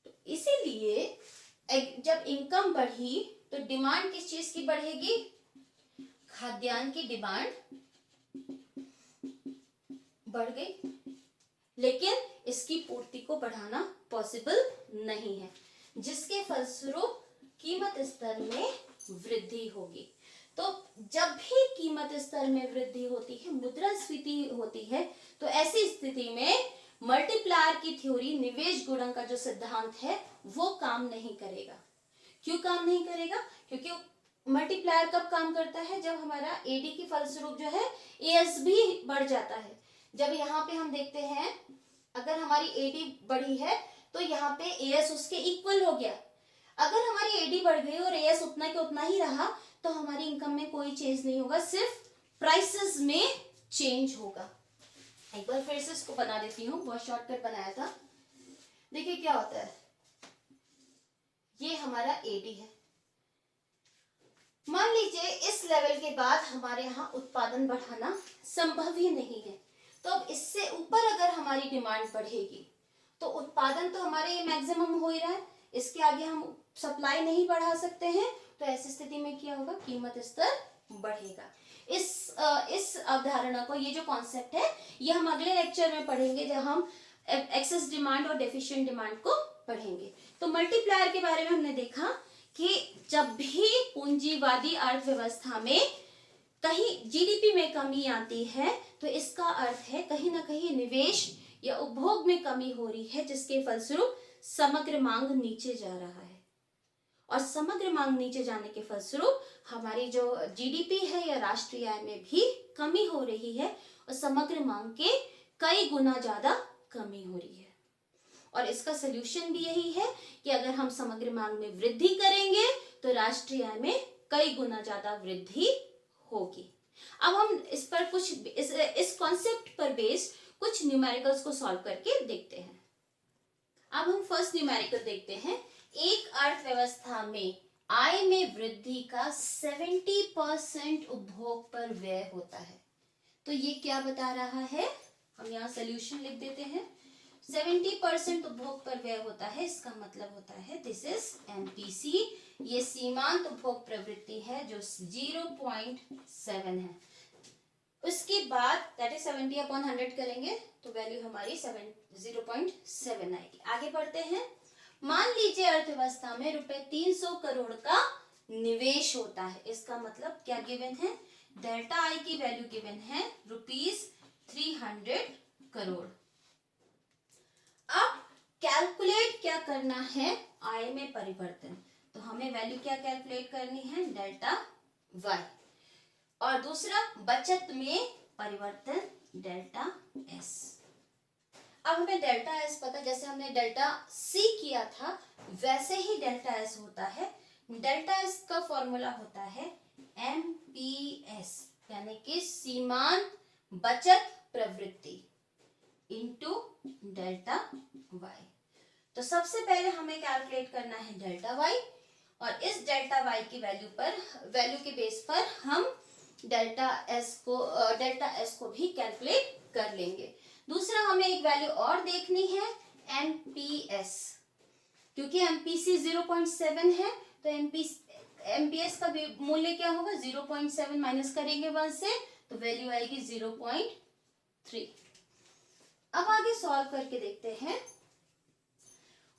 Speaker 1: तो इसीलिए जब इनकम बढ़ी तो डिमांड किस चीज की बढ़ेगी, खाद्यान्न की डिमांड बढ़ गई, लेकिन इसकी पूर्ति को बढ़ाना पॉसिबल नहीं है, जिसके फलस्वरूप कीमत स्तर में वृद्धि होगी। तो जब भी कीमत स्तर में वृद्धि होती है, मुद्रास्फीति होती है, तो ऐसी स्थिति में मल्टीप्लायर की थ्योरी, निवेश गुणक का जो सिद्धांत है वो काम नहीं करेगा। क्यों काम नहीं करेगा, क्योंकि मल्टीप्लायर कब काम करता है, जब हमारा एडी की फलस्वरूप जो है एएस भी बढ़ जाता है। जब यहाँ पे हम देखते हैं अगर हमारी एडी बढ़ी है तो यहाँ पे एएस उसके इक्वल हो गया। अगर हमारी एडी बढ़ गई और एएस उतना के उतना ही रहा तो हमारी इनकम में कोई चेंज नहीं होगा, सिर्फ प्राइसेस में चेंज होगा। एक बार फिर से इसको बना देती हूँ, बहुत शॉर्टकट बनाया था। देखिए क्या होता है, ये हमारा एडी है। मान लीजिए इस लेवल के बाद हमारे यहाँ उत्पादन बढ़ाना संभव ही नहीं है, तो अब इससे ऊपर अगर हमारी डिमांड बढ़ेगी तो उत्पादन तो हमारे ये मैक्सिमम हो ही रहा है, इसके आगे हम सप्लाई नहीं बढ़ा सकते हैं। तो ऐसी स्थिति में क्या होगा, कीमत स्तर बढ़ेगा। इस अवधारणा को, ये जो कॉन्सेप्ट है, ये हम अगले लेक्चर में पढ़ेंगे जब हम एक्सेस डिमांड और डेफिशिएंट डिमांड को पढ़ेंगे। तो मल्टीप्लायर के बारे में हमने देखा कि जब भी पूंजीवादी अर्थव्यवस्था में कहीं जीडीपी में कमी आती है तो इसका अर्थ है कहीं ना कहीं निवेश या उपभोग में कमी हो रही है, जिसके फलस्वरूप समग्र मांग नीचे जा रहा है। और समग्र मांग नीचे जाने के फलस्वरूप हमारी जो जीडीपी है या राष्ट्रीय आय में भी कमी हो रही है और समग्र मांग के कई गुना ज्यादा कमी हो रही है। और इसका सलूशन भी यही है कि अगर हम समग्र मांग में वृद्धि करेंगे तो राष्ट्रीय आय में कई गुना ज्यादा वृद्धि होगी। अब हम इस पर कुछ इस कॉन्सेप्ट पर बेस्ड कुछ न्यूमेरिकल्स को सॉल्व करके देखते हैं। अब हम फर्स्ट न्यूमेरिकल देखते हैं। एक अर्थव्यवस्था में आय में वृद्धि का 70% उपभोग पर व्यय होता है। तो ये क्या बता रहा है, हम यहाँ सोल्यूशन लिख देते हैं। 70% उपभोग पर व्यय होता है, इसका मतलब होता है दिस इज एमपीसी। ये सीमांत उपभोग प्रवृत्ति है जो 0.7 है। उसके बाद दैट इज 70/100 करेंगे तो वैल्यू हमारी 0.7 आएगी। आगे बढ़ते हैं। मान लीजिए अर्थव्यवस्था में ₹300 करोड़ का निवेश होता है। इसका मतलब क्या गिवन है, डेल्टा आई की वैल्यू गिवन है ₹300 करोड़। अब कैलकुलेट क्या करना है, आय में परिवर्तन। तो हमें वैल्यू क्या कैलकुलेट करनी है, डेल्टा वाई। और दूसरा बचत में परिवर्तन, डेल्टा एस। अब हमें डेल्टा एस पता, जैसे हमने डेल्टा सी किया था वैसे ही डेल्टा एस होता है। डेल्टा एस का फॉर्मूला होता है एमपीएस, यानी कि सीमांत बचत प्रवृत्ति इनटू डेल्टा वाई। तो सबसे पहले हमें कैलकुलेट करना है डेल्टा वाई, और इस डेल्टा वाई की वैल्यू के बेस पर हम डेल्टा एस को भी कैलकुलेट कर लेंगे। दूसरा हमें एक वैल्यू और देखनी है, एमपीएस। क्योंकि एमपीसी 0.7 है तो एमपीएस का मूल्य क्या होगा, 0.7 माइनस करेंगे 1 से तो वैल्यू आएगी 0.3। अब आगे सॉल्व करके देखते हैं।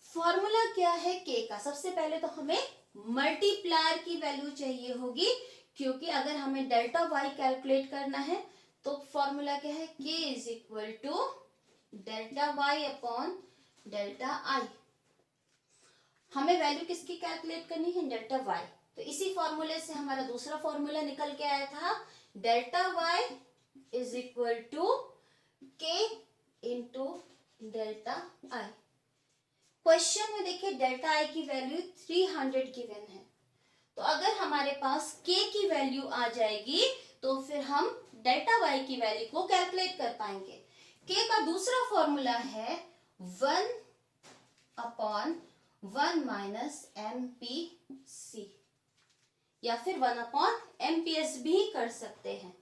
Speaker 1: फॉर्मूला क्या है के का। सबसे पहले तो हमें मल्टीप्लायर की वैल्यू चाहिए होगी, क्योंकि अगर हमें डेल्टा वाई कैलकुलेट करना है तो फॉर्मूला क्या है, k is equal to delta Y upon delta I. हमें वैल्यू किसकी कैलकुलेट करनी है, डेल्टा वाई। तो इसी फॉर्मूले से हमारा दूसरा फॉर्मूला निकल के आया था, delta Y is equal to k into delta I. Question में देखिए डेल्टा आई की वैल्यू 300 गिवन है। तो अगर हमारे पास k की वैल्यू आ जाएगी तो फिर हम डेल्टा वाई की वैल्यू को कैलकुलेट कर पाएंगे। k का दूसरा फॉर्मूला है 1/1 माइनस MPC, या फिर 1/MPS भी कर सकते हैं।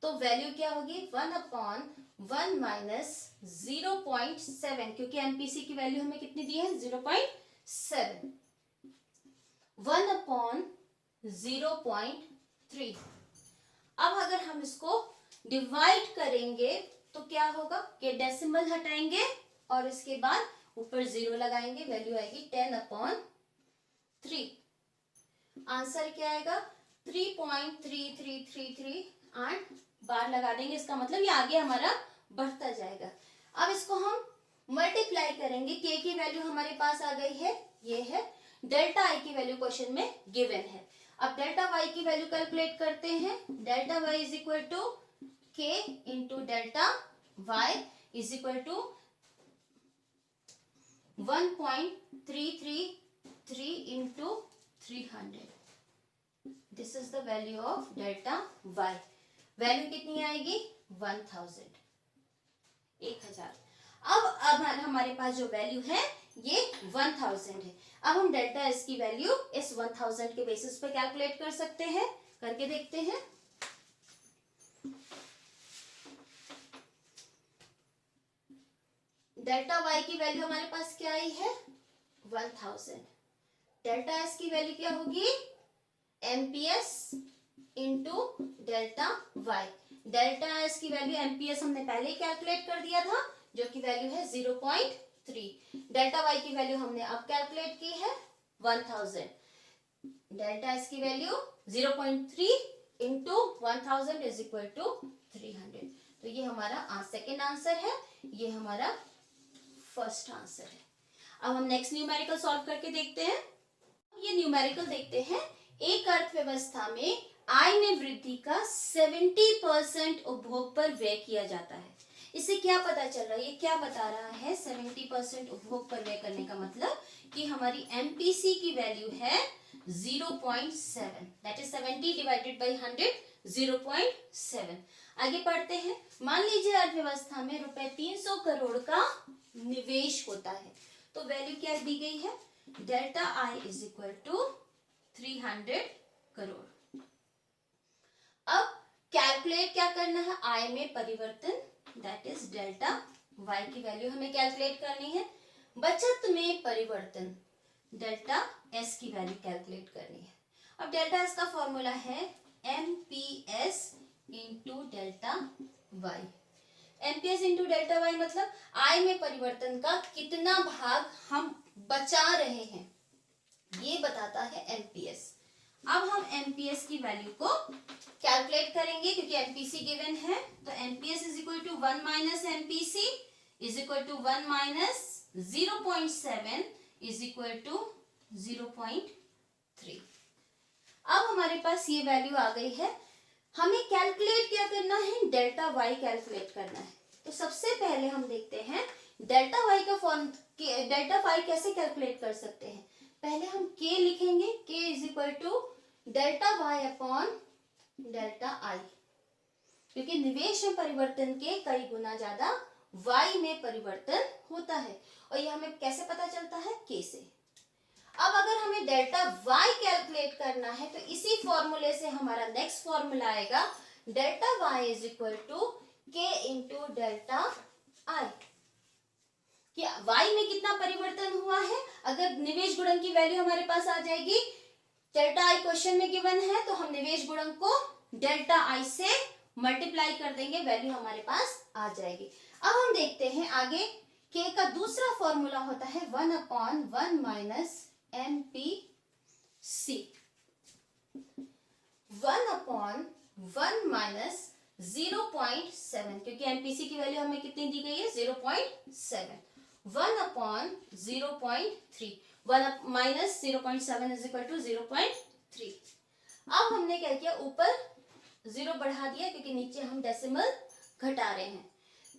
Speaker 1: तो वैल्यू क्या होगी, 1/1 माइनस 0.7, क्योंकि MPC की वैल्यू हमें कितनी दी है, 0.7, 1/0.3। अब अगर हम इसको डिवाइड करेंगे तो क्या होगा, कि डेसिमल हटाएंगे और इसके बाद ऊपर 0 लगाएंगे, वैल्यू आएगी 10/3। आंसर क्या आएगा, 3.3333 8 बार लगा देंगे। इसका मतलब ये आगे हमारा बढ़ता जाएगा। अब इसको हम मल्टीप्लाई करेंगे, के की वैल्यू हमारे पास आ गई है, ये है। डेल्टा आई की वैल्यू क्वेश्चन में गिवन है। अब डेल्टा वाई की वैल्यू कैलकुलेट करते हैं। Delta Y is equal to K into delta Y is equal to 1.333 into 300। This is the value of delta Y. Value कितनी आएगी, 1000। अब हमारे पास जो वैल्यू है ये 1000 है। अब हम डेल्टा एस की वैल्यू इस 1000 के बेसिस पे कैलकुलेट कर सकते हैं। करके देखते हैं। डेल्टा वाई की वैल्यू हमारे पास क्या आई है, 1000। डेल्टा एस की वैल्यू क्या होगी, MPS into delta Y. Delta S की वैल्यू एमपीएस हमने पहले ही कैलकुलेट कर दिया था, जो की वैल्यू है 0.3। डेल्टा वाई की वैल्यू हमने अब कैलकुलेट की है 1000। डेल्टा एस की value 0.3 into 1000 is equal to 300। तो ये हमारा सेकेंड आंसर है, ये हमारा फर्स्ट आंसर है। अब हम नेक्स्ट न्यूमेरिकल सॉल्व करके देखते हैं। ये न्यूमेरिकल देखते हैं। एक अर्थव्यवस्था में आय में वृद्धि का 70% उपभोग पर व्यय किया जाता है। इससे क्या पता चल रहा है, ये क्या बता रहा है, 70% उपभोग पर व्यय करने का मतलब कि हमारी एमपीसी की वैल्यू है 0.7, दैट इज 70 डिवाइडेड बाई 100, 0.7। आगे पढ़ते हैं। मान लीजिए अर्थव्यवस्था में रुपए 300 करोड़ का निवेश होता है, तो वैल्यू क्या दी गई है, delta I is equal to 300 crore. अब कैलकुलेट क्या करना है, आय में परिवर्तन, दैट इज डेल्टा वाई की वैल्यू हमें कैलकुलेट करनी है। बचत में परिवर्तन, डेल्टा एस की वैल्यू कैलकुलेट करनी है। अब डेल्टा एस का फॉर्मूला है MPS into delta Y. MPS into delta Y मतलब आय में परिवर्तन का कितना भाग हम बचा रहे हैं, ये बताता है एमपीएस। अब हम एमपीएस की वैल्यू को कैलकुलेट करेंगे क्योंकि एमपीसी गिवन है। तो MPS is equal to 1 minus MPC is equal to 1 minus 0.7 is equal to 0.3। अब हमारे पास ये वैल्यू आ गई है। हमें कैलकुलेट क्या करना है, डेल्टा वाई कैलकुलेट करना है। तो सबसे पहले हम देखते हैं डेल्टा वाई का फॉर्म, डेल्टा वाई कैसे कैलकुलेट कर सकते हैं। पहले हम k लिखेंगे, k is equal to delta Y upon delta I, क्योंकि निवेश में परिवर्तन के कई गुना ज्यादा y में परिवर्तन होता है। और ये हमें कैसे पता चलता है, k से। अब अगर हमें डेल्टा y कैलकुलेट करना है तो इसी फॉर्मूले से हमारा नेक्स्ट फॉर्मूला आएगा, delta y is equal to k into delta I. कि y में कितना परिवर्तन हुआ है, अगर निवेश गुणक की वैल्यू हमारे पास आ जाएगी, डेल्टा आई क्वेश्चन में गिवन है, तो हम निवेश गुणक को डेल्टा आई से मल्टीप्लाई कर देंगे, वैल्यू हमारे पास आ जाएगी। अब हम देखते हैं आगे, k का दूसरा फॉर्मूला होता है 1 upon 1 minus MPC, 1 upon 1 minus 0.7, क्योंकि एमपीसी की वैल्यू हमें कितनी दी गई है, 0.7, 1 upon 0.3, 1 minus 0.7 is equal to 0.3। अब हमने क्या किया, ऊपर 0 बढ़ा दिया क्योंकि नीचे हम डेसिमल घटा रहे हैं।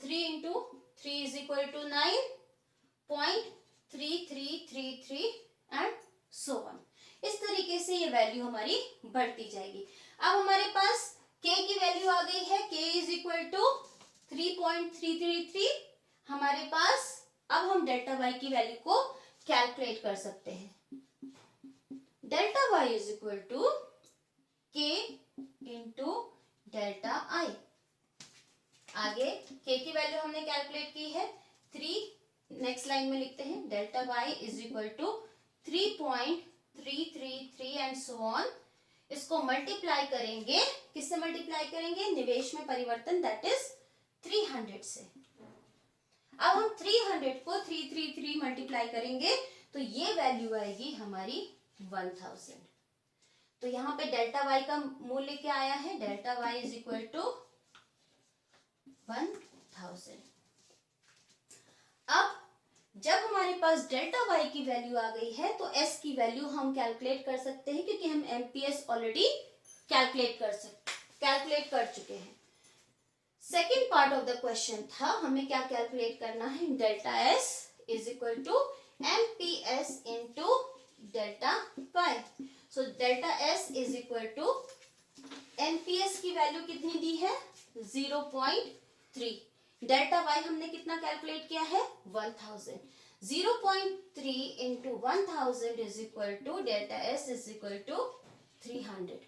Speaker 1: 3 into 3 is equal to 9.3333 and so on. इस तरीके से ये वैल्यू हमारी बढ़ती जाएगी। अब हमारे पास k की वैल्यू आ गई है, k इज इक्वल टू 3.333। हमारे पास अब हम डेल्टा y की वैल्यू को कैलकुलेट कर सकते हैं। Delta y is equal to k into delta I. आगे k की वैल्यू हमने कैलकुलेट की है 3, नेक्स्ट लाइन में लिखते हैं delta y is equal to 3.333 and so on. इसको मल्टीप्लाई करेंगे, किससे मल्टीप्लाई करेंगे, निवेश में परिवर्तन, दैट इज 300 से। अब हम 300 को 333 मल्टीप्लाई करेंगे तो ये वैल्यू आएगी हमारी 1000। तो यहाँ पे डेल्टा वाई का मूल्य क्या आया है, delta Y is equal to 1000। अब जब हमारे पास डेल्टा वाई की वैल्यू आ गई है तो एस की वैल्यू हम कैलकुलेट कर सकते हैं, क्योंकि हम एमपीएस ऑलरेडी कैलकुलेट कर चुके हैं। Second part of the question था, हमें क्या कैलकुलेट करना है, delta S is equal to MPS into delta Y. So delta S is equal to MPS की वैल्यू कितनी दी है, 0.3। डेल्टा वाई हमने कितना कैलकुलेट किया है, 1000। 0.3 into 1000 is equal to delta S is equal to 300।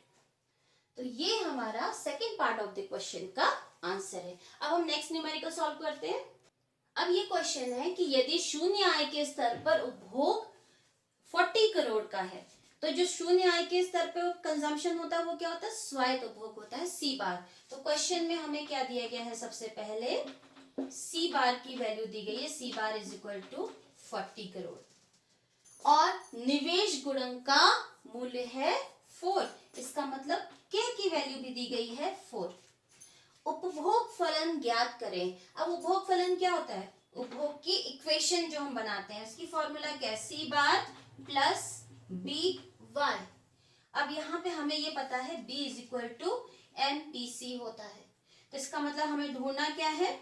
Speaker 1: तो ये हमारा second part of the question का आंसर है। अब हम नेक्स्ट न्यूमेरिकल सॉल्व करते हैं। अब ये क्वेश्चन है कि यदि शून्य आय के स्तर पर उपभोग 40 करोड़ का है, तो जो शून्य आय के स्तर पर कंजम्पशन होता है वो क्या होता है, स्वायत्त उपभोग होता है, सी बार। तो क्वेश्चन में हमें क्या दिया गया है, सबसे पहले सी बार की वैल्यू दी गई है, C bar is equal to 40 crore. और निवेश गुणक का मूल्य है 4। इसका मतलब के की वैल्यू भी दी गई है 4। उपभोग फलन ज्ञात करें। अब उपभोग फलन क्या होता है? उपभोग की इक्वेशन जो हम बनाते हैं उसकी फॉर्मूला क्या है? C bar plus B Y. अब यहाँ पे हमें ये पता है B is equal to MPC होता है, तो इसका मतलब हमें ढूंढना क्या है?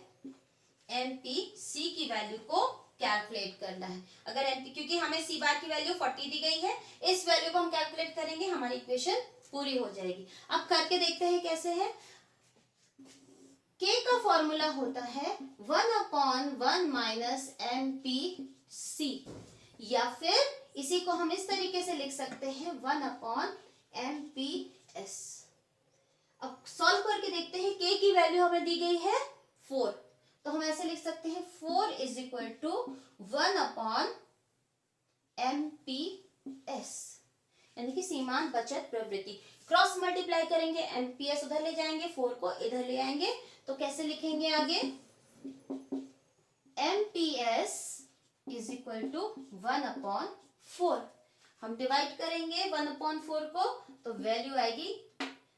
Speaker 1: MPC की वैल्यू को कैलकुलेट करना है। अगर MP, क्योंकि हमें C बार की वैल्यू 40 दी गई है, इस वैल्यू को हम कैलकुलेट करेंगे, हमारी इक्वेशन पूरी हो जाएगी। अब करके देखते हैं कैसे है। K का फॉर्मूला होता है 1/1 माइनस MPC, या फिर इसी को हम इस तरीके से लिख सकते हैं 1/MPS। अब सॉल्व करके देखते हैं। K की वैल्यू हमें दी गई है 4, तो हम ऐसे लिख सकते हैं 4 इज इक्वल टू 1/MPS, यानी कि सीमांत बचत प्रवृत्ति। क्रॉस मल्टीप्लाई करेंगे, MPS उधर ले जाएंगे, 4 को इधर ले आएंगे, तो कैसे लिखेंगे आगे? MPS is equal to 1/4। हम डिवाइड करेंगे 1/4 को, तो वैल्यू आएगी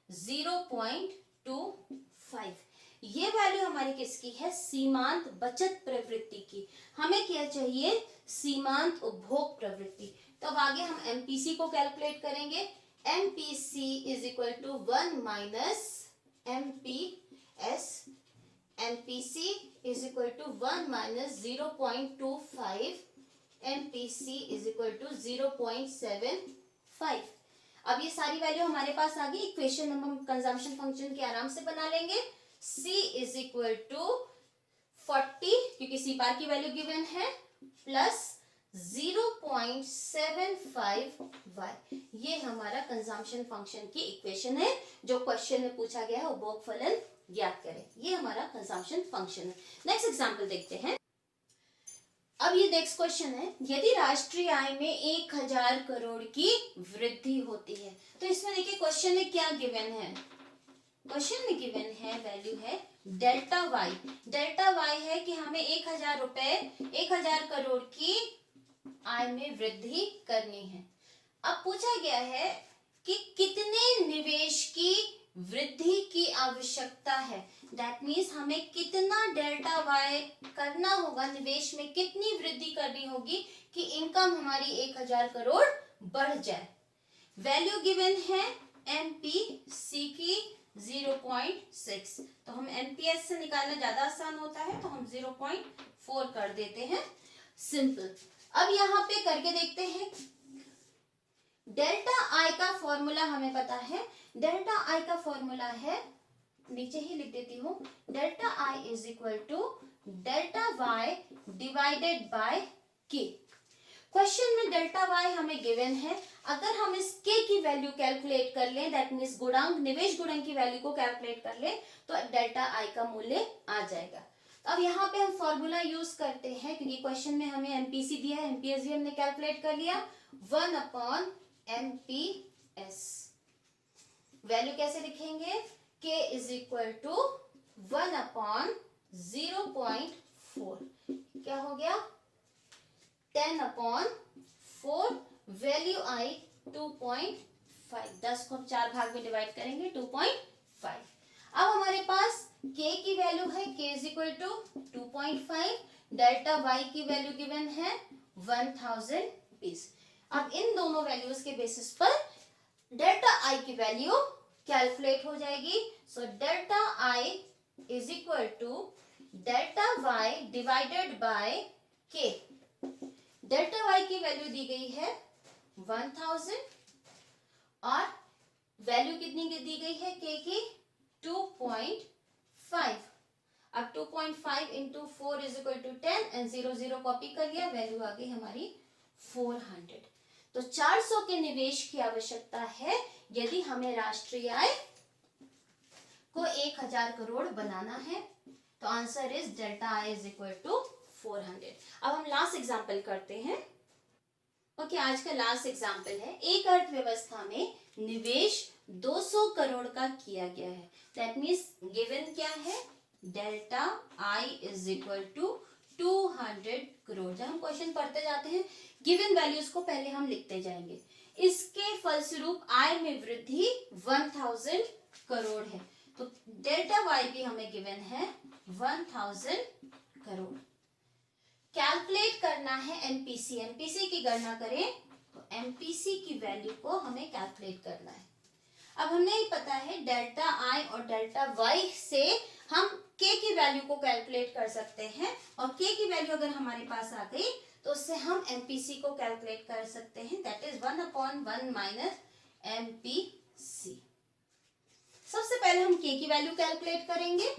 Speaker 1: 0.25। ये वैल्यू हमारी किसकी है? सीमांत बचत प्रवृत्ति की। हमें क्या चाहिए? सीमांत उपभोग प्रवृत्ति। तो अब आगे हम MPC को कैलकुलेट करेंगे। MPC is equal to 1 minus MPS। MPC is equal to 1 minus 0.25। MPC is equal to 0.75। अब ये सारी वैल्यू हमारे पास आ गई। इक्वेशन हम कंजम्पशन फंक्शन की आराम से बना लेंगे। C इज इक्वल टू 40, क्योंकि C बार की वैल्यू गिवन है, प्लस 0.75y। ये हमारा कंजम्पशन फंक्शन की इक्वेशन है जो क्वेश्चन में पूछा गया है, उपभोग फलन ज्ञात करें। ये हमारा कंजम्पशन फंक्शन है। नेक्स्ट एग्जांपल देखते हैं। अब ये नेक्स्ट क्वेश्चन है, यदि राष्ट्रीय आय में 1000 करोड़ की वृद्धि होती है, तो इसमें देखिए क्वेश्चन में क्या गिवन है। क्वेश्चन में गिवन है वैल्यू है डेल्टा वाई। डेल्टा वाई है कि हमें 1000 रुपए 1000 करोड़ की आय में वृद्धि करनी है। अब पूछा गया है कि कितने निवेश की वृद्धि की आवश्यकता है। दैट मीन्स हमें कितना डेल्टा वाई करना होगा, निवेश में कितनी वृद्धि करनी होगी कि इनकम हमारी 1000 करोड़ बढ़ जाए। वैल्यू गिवन है MPC की 0.6, तो हम MPS से निकालना ज्यादा आसान होता है, तो हम 0.4 कर देते हैं। सिंपल। अब यहाँ पे करके देखते हैं। डेल्टा आई का फॉर्मूला हमें पता है। डेल्टा आई का फॉर्मूला है, नीचे ही लिख देती हूँ, delta I is equal to delta Y divided by K. Question में डेल्टा वाई हमें गिवन है। अगर हम इस के की वैल्यू कैलकुलेट कर लें, दैट मीन्स गुणांक, निवेश गुणांक की वैल्यू को कैलकुलेट कर लें, तो डेल्टा आई का मूल्य आ जाएगा। अब यहाँ पे हम फॉर्मूला यूज करते हैं, क्योंकि क्वेश्चन में हमें MPC दिया है, MPS भी हमने कैलकुलेट कर लिया। 1/MPS। वैल्यू कैसे लिखेंगे? K is equal to 1/0.4। क्या हो गया? 10/4। वैल्यू आई 2.5। 10 को हम 4 भाग में डिवाइड करेंगे, 2.5। अब हमारे पास K की वैल्यू है, K is equal to 2.5। Delta Y की वैल्यू गिवन है 1000 रुपीज। अब इन दोनों वैल्यूज के बेसिस पर डेल्टा I की वैल्यू कैलकुलेट हो जाएगी। So delta I is equal to delta Y divided by K। Delta Y की वैल्यू दी गई है 1000 और वैल्यू कितनी दी गई है K की? 2.5। अब 2.5 into 4 is equal to 10 and 0 0 copy कर लिया, वैल्यू आ गई हमारी 400। तो 400 के निवेश की आवश्यकता है यदि हमें राष्ट्रीय आय को 1000 करोड़ बनाना है। तो answer is delta I is equal to 400। अब हम लास्ट एग्जांपल करते हैं। ओके, आज का लास्ट एग्जांपल है, एक अर्थव्यवस्था में निवेश 200 करोड़ का किया गया है। दैट मीन्स गिवन क्या है? Delta I is equal to 200 crore. जब हम क्वेश्चन पढ़ते जाते हैं गिवन वैल्यूज को पहले हम लिखते जाएंगे। इसके फलस्वरूप आय में वृद्धि 1000 करोड़ है। तो डेल्टा वाई भी हमें गिवन है 1000 करोड़। कैलकुलेट करना है एमपीसी। एमपीसी की गणना करें तो एमपीसी की वैल्यू को हमें कैलकुलेट करना है। अब हमने ही पता है डेल्टा आई और डेल्टा वाई से हम के की वैल्यू को कैलकुलेट कर सकते हैं, और के की वैल्यू अगर हमारे पास आ गई तो उससे हम एमपीसी को कैलकुलेट कर सकते हैं, दैट इज 1/1 माइनस एमपीसी। सबसे पहले हम के की वैल्यू कैलकुलेट करेंगे।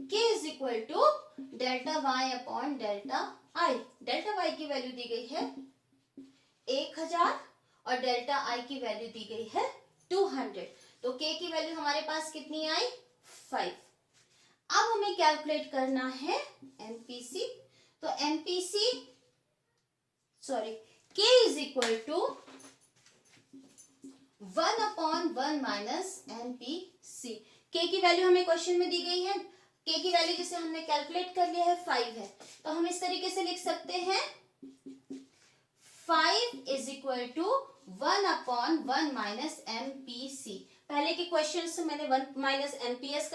Speaker 1: K is equal to delta Y upon delta I. Delta Y की वैल्यू दी गई है 1000 और डेल्टा आई की वैल्यू दी गई है 200। तो के की वैल्यू हमारे पास कितनी आई? 5। अब हमें कैलकुलेट करना है एमपीसी। तो MPC K is equal to 1/1 minus MPC. K की वैल्यू हमें क्वेश्चन में दी गई है, के की वैल्यू जिसे हमने कैलकुलेट कर लिया है 5 है। तो हम इस तरीके से लिख सकते हैं 5 is equal to 1/1 minus MPC. पहले के क्वेश्चन से मैंने 1 माइनस एमपीएस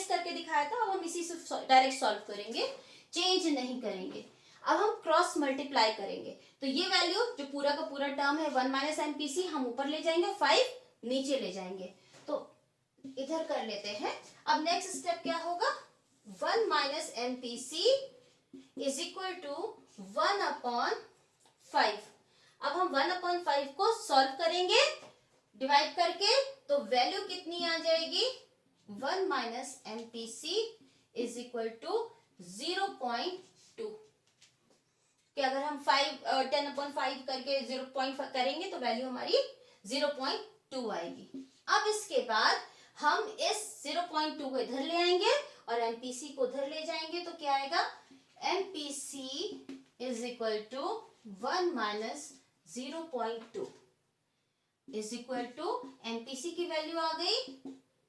Speaker 1: करके दिखाया था। अब हम इसी से डायरेक्ट सॉल्व करेंगे, चेंज नहीं करेंगे। अब हम क्रॉस मल्टीप्लाई करेंगे तो ये वैल्यू जो पूरा का पूरा टर्म है 1 माइनस एमपीसी हम ऊपर ले जाएंगे, 5 नीचे ले जाएंगे। तो इधर कर लेते हैं। अब नेक्स्ट स्टेप क्या होगा? 1 minus MPC is equal to 1/5। अब हम 1/5 को सॉल्व करेंगे डिवाइड करके, तो वैल्यू कितनी आ जाएगी? 1 minus MPC is equal to 0.2। कि अगर हम 10/5 करके 0.5 करेंगे तो वैल्यू हमारी 0.2 आएगी। अब इसके बाद हम इस 0.2 को इधर ले आएंगे और एमपीसी को उधर ले जाएंगे, तो क्या आएगा? MPC is equal to 1 minus 0.2 is equal to MPC की वैल्यू आ गई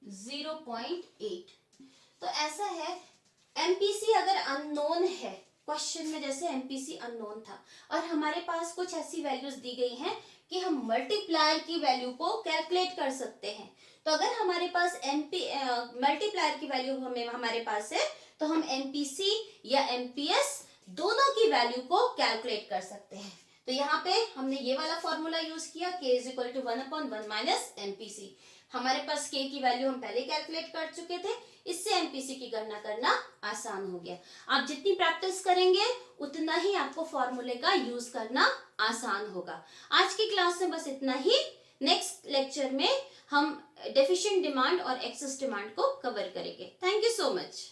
Speaker 1: 0.8। तो ऐसा है, एमपीसी अगर अननोन है, क्वेश्चन में जैसे एमपीसी अननोन था और हमारे पास कुछ ऐसी वैल्यूज दी गई हैं कि हम मल्टीप्लायर की वैल्यू को कैलकुलेट कर सकते हैं। तो अगर हमारे पास मल्टीप्लायर की वैल्यू हमारे पास है तो हम एमपीसी या एमपीएस दोनों की वैल्यू को कैलकुलेट कर सकते हैं। तो यहाँ पे हमने ये वाला फॉर्मूला यूज किया, k is equal to 1/1 minus MPC. हमारे पास k की वैल्यू हम पहले कैलकुलेट कर चुके थे, इससे एमपीसी की गणना करना आसान हो गया। आप जितनी प्रैक्टिस करेंगे उतना ही आपको फॉर्मूले का यूज करना आसान होगा। आज की क्लास में बस इतना ही। नेक्स्ट लेक्चर में हम डेफिशिएंट डिमांड और एक्सेस डिमांड को कवर करेंगे। Thank you so much.